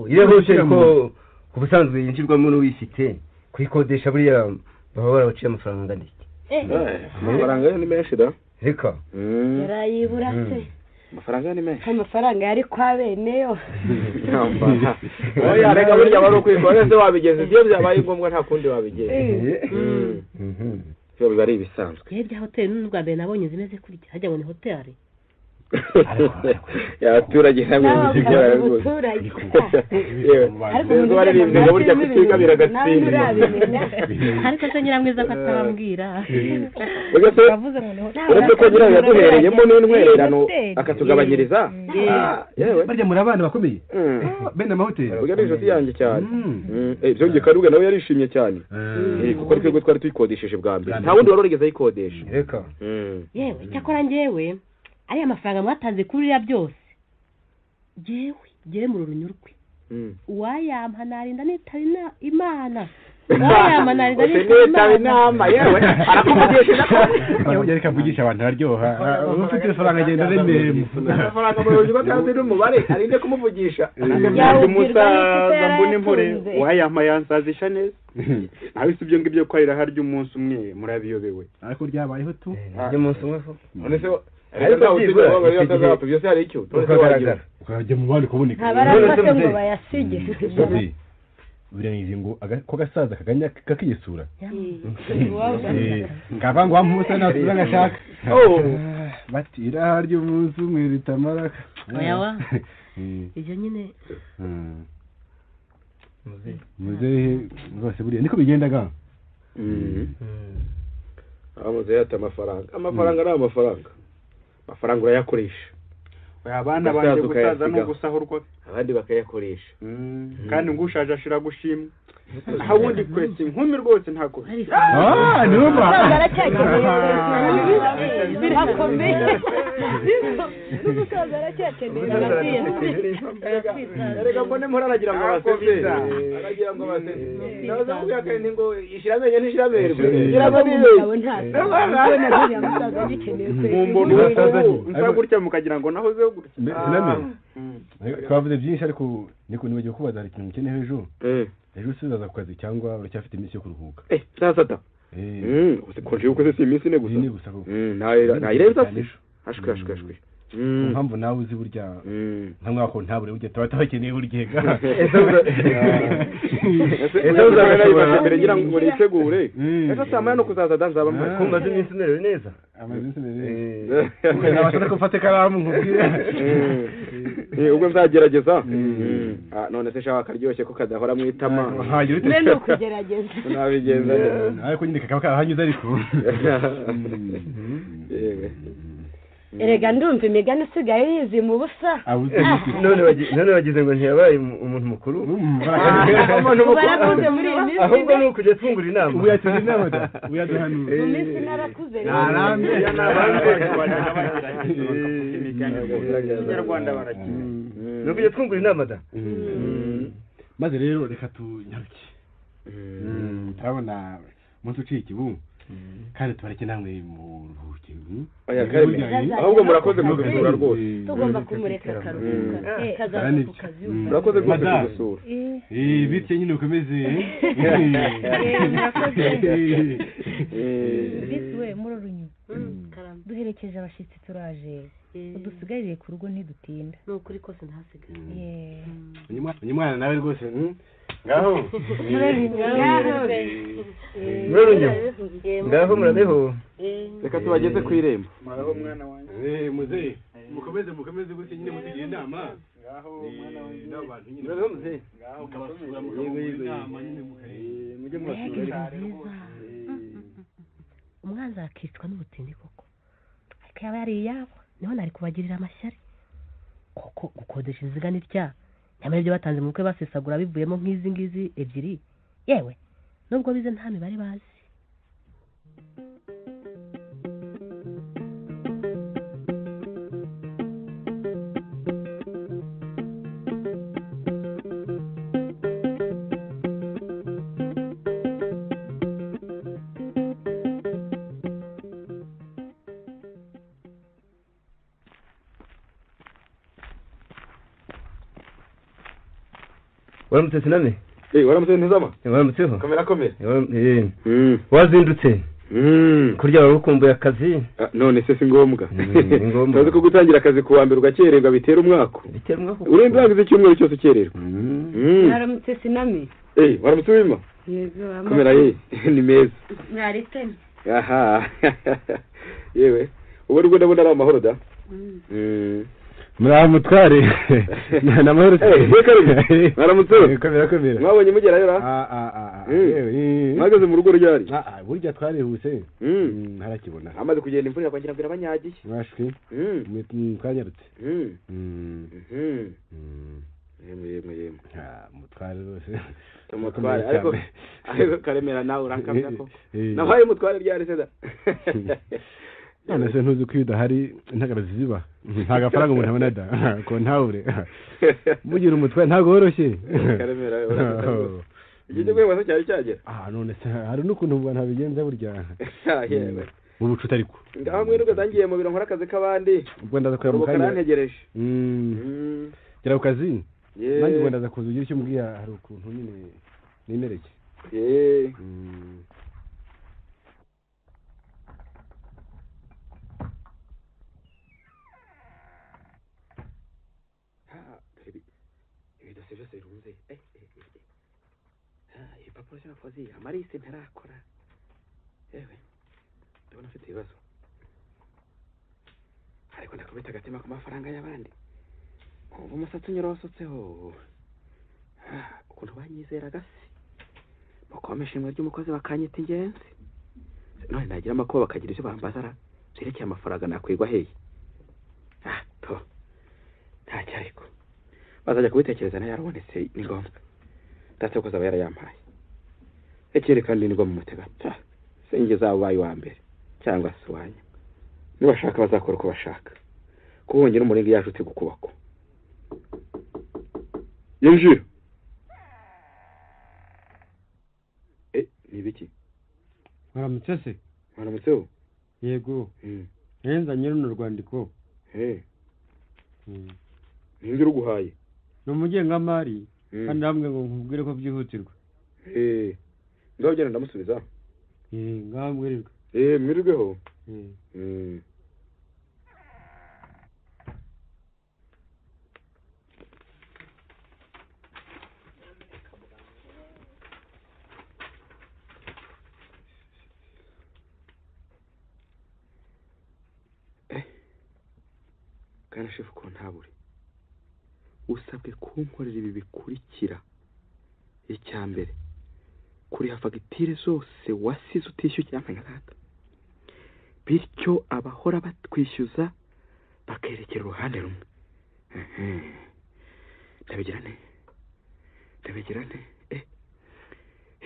irehuje ko ku busanzwe yinjirwamo n'uwifite kuyikodesha buriya baba barabaciye amafaranga angana iki amafaranga yo ni menshi da reka yarayibura se amafaranga yo ni menshi amafaranga yari kwa beneyo oya reka burya wari ukwikora se wabigeze iyo byabaye ngombwa nta kundi wabigeza iyo biba ari ibisanzwe yewe bya hoteli n'ubwa mbere nabonye zimeze kurya hajya ngo ni hoteli abaturage hamwe n'igikora rwose ariko baririmbye ngo burya kutigabira agatsinda ariko se nyiramwiza ko atabambwira uretse ko nyirayo yaduhereyemo n'intwererano akatugabanyiriza yewe barya muri abana bakomeye bene amahoteli burya ni inshuti yanjye cyane byongeye karuga nawe yarishimye cyane kuko ari twebwe twari tuyikodesheje bwa mbere nta wundi wari urigeze ayikodesha reka yewe cyakora njyewe ariya mafaranga mwatanze kuri uriya byose njyewe mu runyurwe uwayampa narinda nitaba imana uwayampa narinda nitaba inama yewe arakuvugisha yewe reka mvugisha abantu araryoha ufite ifaranga agenda aremeye amafaranga mu rugo kandi n'umubare arinde kumuvugisha umusaza mbona impore uwayampa yansazisha neza nawe si ibyo ngibyo ko arira harya umunsi umwe murabiyobewe ariko ryabayeho tu ry'umunsi umwe ko none se ariko byibura bari batazapfa byose hari icyo ukagaragara ukajya mu bandi kuboneka ntabarafate ngo bayasige buriya ngo ko gasaza kaganya kakiyesura ngava ngo wamusa nasura ngashaka bati iraha ry'umunsi umwe ritamara oyawa ibyo nyine muzehe rwose buriya niko bigendaga muzehe ati amafaranga ni amafaranga urayakoresha abana banjye gusaza no gusahurwa abandi bakayakoresha kandi ngo ushaje ashira gushimwa aho ubundi kwese inkumi rwose ntabwo niyo mpamvu birakomeye reka mbone mpora aragira ngo basese aragira ngo basese naza kuvuga kandi ngo ishiramenye n'ishiramerwe ngira ngo mumbona nsa gutya mukagira ngo nahozeho gutya twavuze byinshi ariko niko nibagiwe kubaza hari ikintu ukeneye ejo usubiza ku kazi cyangwa uracyafite iminsi yo kuruhuka ntazata konje yuko se iminsi ine gusa ntayirenza ashwe mpamvu nawe uzi burya nka mwako ntabure burya tuba tubakeneye buryega ese uzabera ibashe mbere ngira ngo nitegure ejo saa moya no kuzaza danzaba mpari kumva iminsi imerewe neza amaze neza nabashaka gufata ikaramu nkubwire ubwo nzagerageza none se shaka karyoshye ko kadahora mu itama none kugerageza nabigenza ariko nyine kakaba kahanyuze ariko erega ndumva imigani usigaye yizi mu busa none bagize ngo ntiyabaye umuntu mukuru barakuze muri iyi minsi ahubwo ni ukujya twungura inama ubu yatugira inama da ubu yaduhanura mu minsi narakuze narambe inyarwanda barakina ni ukujya twungura inama da maze rero reka tunyaruke turabona umunsi uciye ikibu kandi tubareke namwe mu ruhuke ahubwo murakoze kudusura rwose tugomba kumureka akaruhuka kazaza ku kazi murakoze rwose kudusura bityo nyine ukomeze bisi we murorunyu duherekeje abashyitsi turaje udusigarire ku rugo ntidutinda ni ukuri kose ntasigare uyu mwana nawe rwose ngaho ngaho murabeho reka tubageze ku irembo muraho mwana wanjye muzehe mukomeze gutya nyine mutugire inama ngaho mwana wanjye n'abo bantu nyine murabeho muzehe mukabasura mukabagura inama nyine mujye mubasura umwanzi akicwa n'ubutindi koko ariko yaba yari iyabo niho nari kubagirira amashyari koko gukodesha inziga ni rya nyamara ibyo batanze mu bukwe basesagura bivuyemo nk'izi ngizi ebyiri yewe nubwo bize nta mibare bazi waramutse siname waramutse ntizama waramutseho komera wazindutse kurya wari ukumbuye akazi none se si ngombwa tuzi ko gutangira akazi ku wa mbere ugakererwa bitera umwaka urenze urangiza icyumweru cyose ukererwa waramutse siname waramutse wima komera ni meza mwariteme aha yewe ubu rwo ndabona ari amahoro da muramutware namahoro mwaramutse komera mwabonye mugerayo ra mwageze mu rugo ryari burya twarihuse harakibona amaze kugenda imvura irakwakira mbere abanyagiye mwashwi twanyarutse yemwe mutware rwose umutware ariko karemera nawe urakamya ko nabaye umutware ryari seda none se ntuzi ko iyo udahari intagara ziba nta gafaranga umuntu abona da ko ntawure mugira umutware ntabwo woroshye karemera igihe gwe cyari cyagera none se hari n'ukuntu ubwo ntabigenza burya yewe mu bucuti ariko ngaho mwe nuko dangiye mu biro nkora akazi k'abandi ubwo ndaza kwera mu kanya ntegereje gera ku kazi nanjye ubwo ndaza kuza ugira icyo umbwira hari ukuntu nyine nimereke ibipapuro by'abakozi amarise ntarakora yewe ndabona afite ibibazo ariko ndakubita agatima ku mafaranga y'abandi kumva umusatsi unyurosotseho ukuntu banyizeraga se bakoma ishimwe ry'umukozi bakanyita ingenzi none nagira amakuba bakagira ibyo bambazara byerekeye amafaranga nakwigwa hehe ntacyo ariko bazajya kubitekereza nayo yarabonetse ni ngombwa ndatse ko azaba yarayampaye ekere kandi nibwo mu mutega sinjye zaba ubaye uwa mbere cyangwa se uwanya nibashaka bazakora uko bashaka kubongera umuringa yacu uti gukubako yinjira ni biki mwaramutse se mwaramutseho yego nzanye runo rwandiko ninde uruguhaye ni umugengamari kandi hamwe ngo nkubwire ko byihutirwa ngaho ugenda ndamusubiza ngaho mwirirwe mwirirweho kana shefu ko ntabure usabwe kunkorera ibi bikurikira icya mbere kuriha fagitire zose wasize utishyuye cyangwa nkaka bityo abahora batwishyuza bakerekera uruhande rumwe ndabigira nte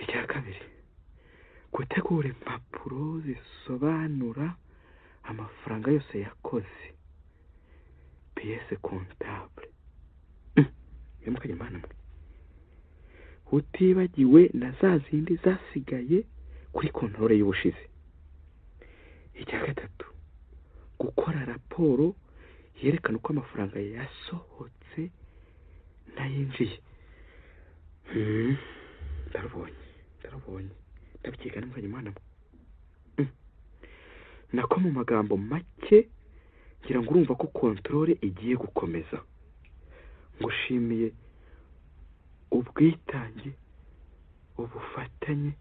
icya kabiri gutegura impapuro zisobanura amafaranga yose yakoze piyese kontable mukajya imana mwe utibagiwe na za zindi zasigaye kuri kontorore y'ubushize. Icya gatatu, gukora raporo yerekana uko amafaranga yasohotse n'ayinjiye. Ndarabonye ndabyiga n'umwanya mwana. Nako mu magambo make ngira ngo urumva ko kontorore igiye gukomeza. Ngushimiye ubwitange, ubufatanye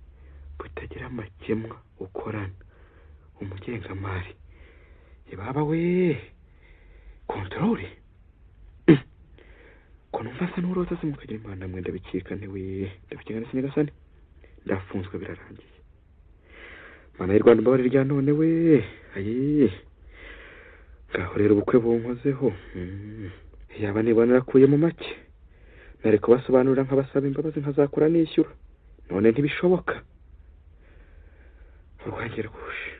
butagira amakemwa ukorana umugengamari. Baba we kontorore ko numva asa n'uroza se mukagira imana mwe ndabikeka ntewe ndabikeka nasi nyagasani ndafunzwe birarangiye. Mana y'u Rwanda mbabare rya none we ayi ngaho rero ubukwe bunkozeho. Yaba niba narakuye mu make nari kubasobanurira nk'abasaba imbabazi nkazakora nishyura, none ntibishoboka. Urwanjye rwuje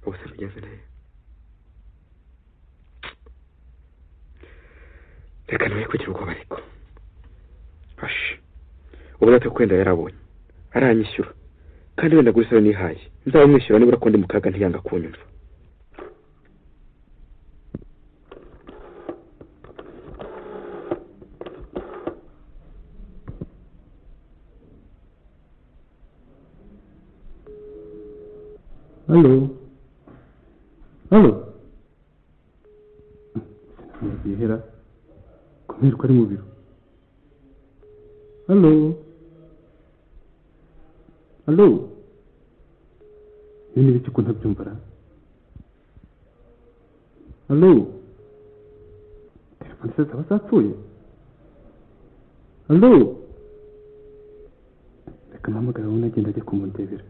ubuse mbigenze neza. Reka nawe kugira ubwoba ariko ubu natwe kwenda yarabonye aranyishyura kandi wenda gusa nihaye nzamwishyura nibura ko ndi mu kaga ntiyanga kunyumva. Halo yihera kumirwa ari mu biro. Ni biki ko ntabyumvara? Telefone se zaba zapfuye? Reka mpamagara wowe nagenda ajya kumundebera.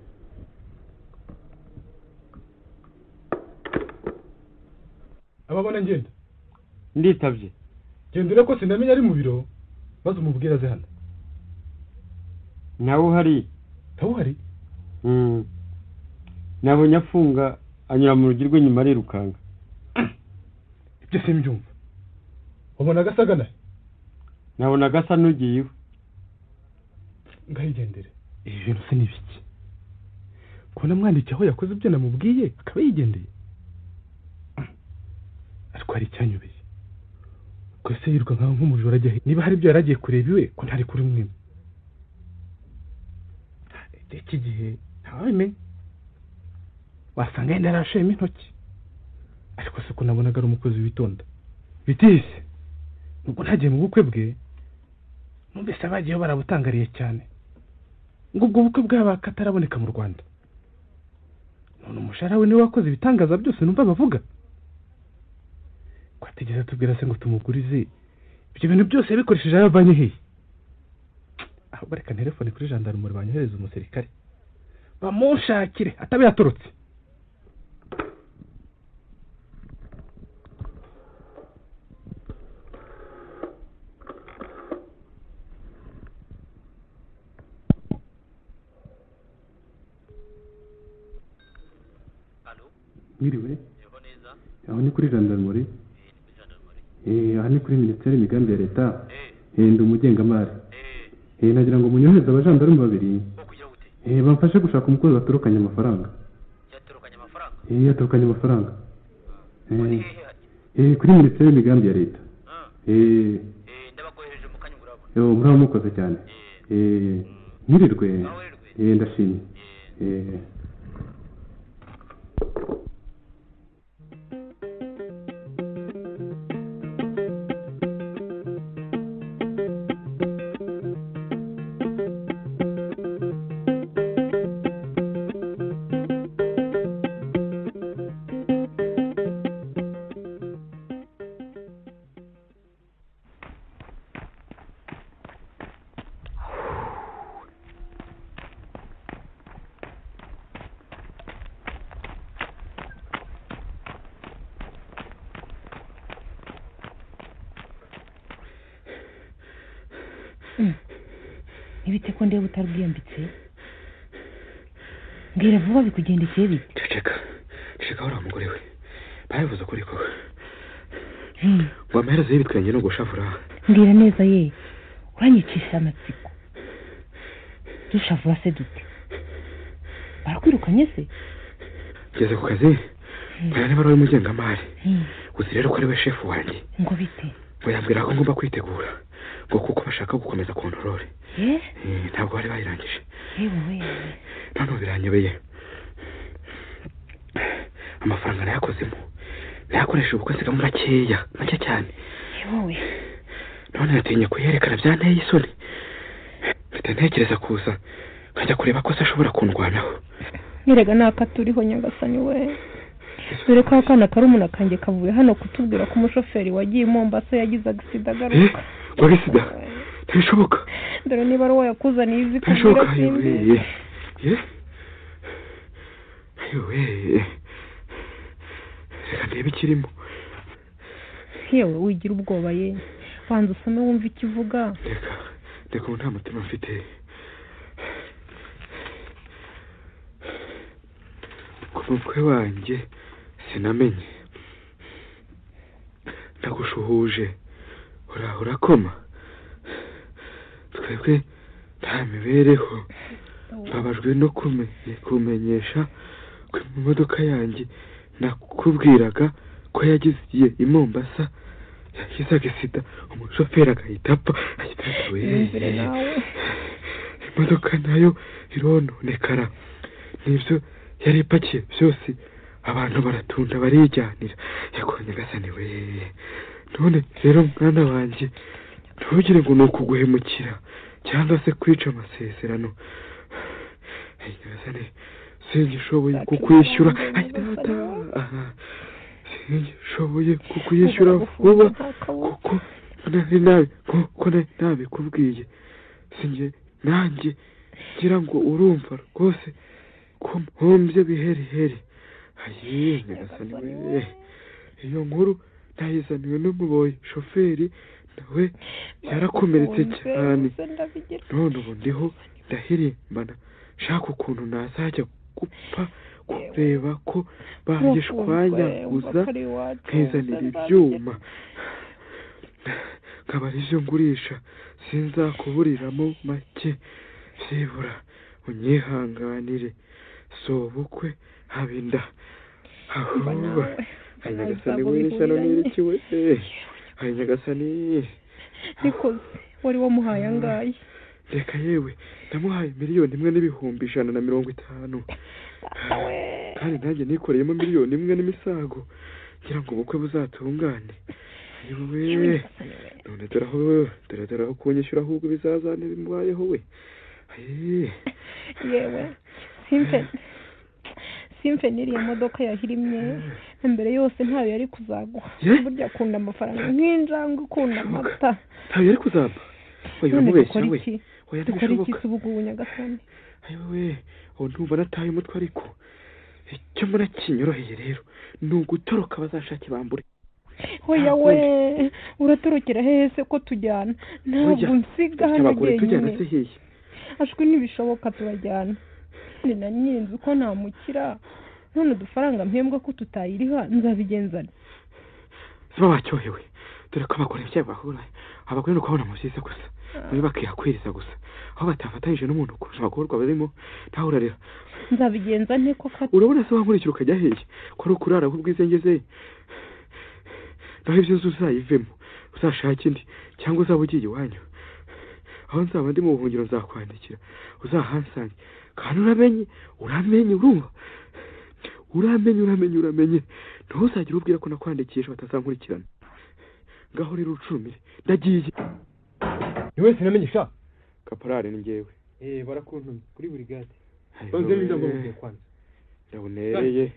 Ababona ngenda nditabye gendera ko sinamenya ari mu biro maze umubwira aze hano. nawe uhari? Nabonye afunga anyura mu rugi rwe nyuma arirukanga. Ibyo simbyumva. Ubona gasagana? Nabona gasa n'ugiye iwe. Ngayigendere. Ibi bintu se nibiki? Ko namwandikiye aho yakoze ibyo namubwiye akaba yigendeye. Ariko hari icyanyubeye. Ko se yiruka nkaho nk'umujura ajya he? Niba hari ibyo yaragiye kureba iwe ko ntari kuri mwe. Iki gihe ntawemenya. Wasanga yenda arashema intoki. Ariko se ko nabonaga ari umukozi witonda. Bitise. Nubwo ntagiye mu bukwe bwe. Numvise abagiyeho barabutangariye cyane. Ngo ubwo bukwe bwaba kataraboneka mu Rwanda. None umushahara we niwe wakoze ibitangaza byose numva bavuga. Kwategeza tubwira se ngo tumugurize. Ibyo bintu byose yabikoresheje yavanye he? Aho bareka telefone kuri gendarmerie banyohereza umusirikare. Bamushakire atabe yatorotse. Mwiriwe? Aho ni kuri gendarmerie? Aha ni kuri Minisiteri y'Imigambi ya Leta. Ndi umugengamari. Nagira ngo munyohereze abajandarume babiri. Bamfashe gushaka umukozi waturukanye amafaranga. Yaturukanye amafaranga. Kuri Minisiteri y'Imigambi ya Leta. Ndabakohereje mu kanya ngurabo. Muraho mukoze cyane. Nyirirwe. Ndashimye. Ibite ko ndeba utarwiyambitse? Mbwira vuba bikugendekeye bite? Ceceka uri umugore we. Bayivuze kuri ko. Ngo amaherezo y'ibitwenge no gushafura. Mbwira neza ye. Uranyicisha amatsiko. dushavura se dute barakwirukanye se ngeze ku kazi mbona niba ari umugengamari uzi rero ko ari we shefu wanjye ngo bite ngo yambwira ko ngomba kwitegura ngo kuko bashaka gukomeza kontorore ntabwo bari bayirangije none biranyobeye amafaranga nayakozemo nayakoresha ubukwe nsigamo make cyane none natinye kuyerekana byanteye isoni mfite ntekereza kuza nkajya kureba ko se ashobora kundwanaho nyerega naka turiho nyagasani we dore ko akana karumuna kanjye kavuye hano kutubwira ko umushoferi wagiye Mombasa yagize agisida agaruka agisida ntibishoboka dore niba ari uwo yakuzaniye izi kubwira sindi reka ndebe ikirimo yewe wigira ubwoba ye banza usome wumva ikivuga reka ubu nta mutima mfite ku mutwe wanjye sinamenye ndagushuhuje urakoma twebwe nta mibereho mbabajwe no kumenyesha ko imodoka yanjye nakubwiraga ko yagiye i Mombasa yagize agisida umushoferi agahita apfa imodoka nayo irononekara nibyo yari ipakiye byose abantu baratunda barijyanira yakonye gasani we none rero mwana wanjye ntugire ngo ni ukuguhemukira cyangwa se kwica amasezerano gasani singishoboye kukwishyura singishoboye kukwishyura vuba kuko nari nabikubwiye sinjye nanjye ngira ngo urumva rwose ko mpombye biheriheri ayiye nyagasani we iyo nkuru nayizaniwe n'umuboyi shoferi nawe yarakomeretse cyane none ubu ndiho ndahirimbana shaka ukuntu nazajya gupfa kureba ko bagishwanyaguza nkizanira ibyuma nkaba aribyo ngurisha sinzakuburiramo make byibura unyihanganire si ubukwe haba inda ahubwo hari nyagasani w'ishyano n'iriki we hari nyagasani nikoze wari wamuhaye angahe reka yewe namuhaye 1,150,000 kandi nanjye nikoreyemo 1,000,000 n'imisago ngira ngo ubukwe buzatungane yewe none dore aho kunyishyura ahubwo bizazane bimubayeho we yewe simfe n'iriya modoka yahirimye mbere yose ntayo yari kuzaguha burya akunda amafaranga nk'injangwe ukunda amata ntayo yari kuzaba uramubeshya we dukora iki se ubu nyagasani ayiwe ubu ndumva nataye umutwe ariko icyo mbona kinyoroheye rero ni ugutoroka bazashake bambure hoya we uratorokera hehe se ko tujyana ntabwo nsiga hano jyenyine ashwi ntibishoboka turajyana ni na nyinzi uko ntamukira none udufaranga mpembwa ko tutayiriha nzabigenzana ziba wacyohewe dore ko abagore byawe bahura abagore ni ukubona mu byiza gusa muri bakihakwiriza gusa aho batafatanyije n'umuntu kurusha abagorwa barimo nawe urarira nzabigenza nte ko urabona se wankurikira ukajya hehe ko ari ukurara ahubwizengeze naho ibyo nzu uzayivemo uzashake indi cyangwa uzaba ugiye iwanyu aho nzaba ndi mu buhungiro nzakwandikira uzahansange kandi uramenye urumva uramenye ntuzagire ubwira ko nakwandikisha batazankurikirana ngaho rero ucurumire ndagiye ni wese namenyesha kaporari ni njyewe barakuntumye kuri buri gade banze n'indambo kwanza ndabunereye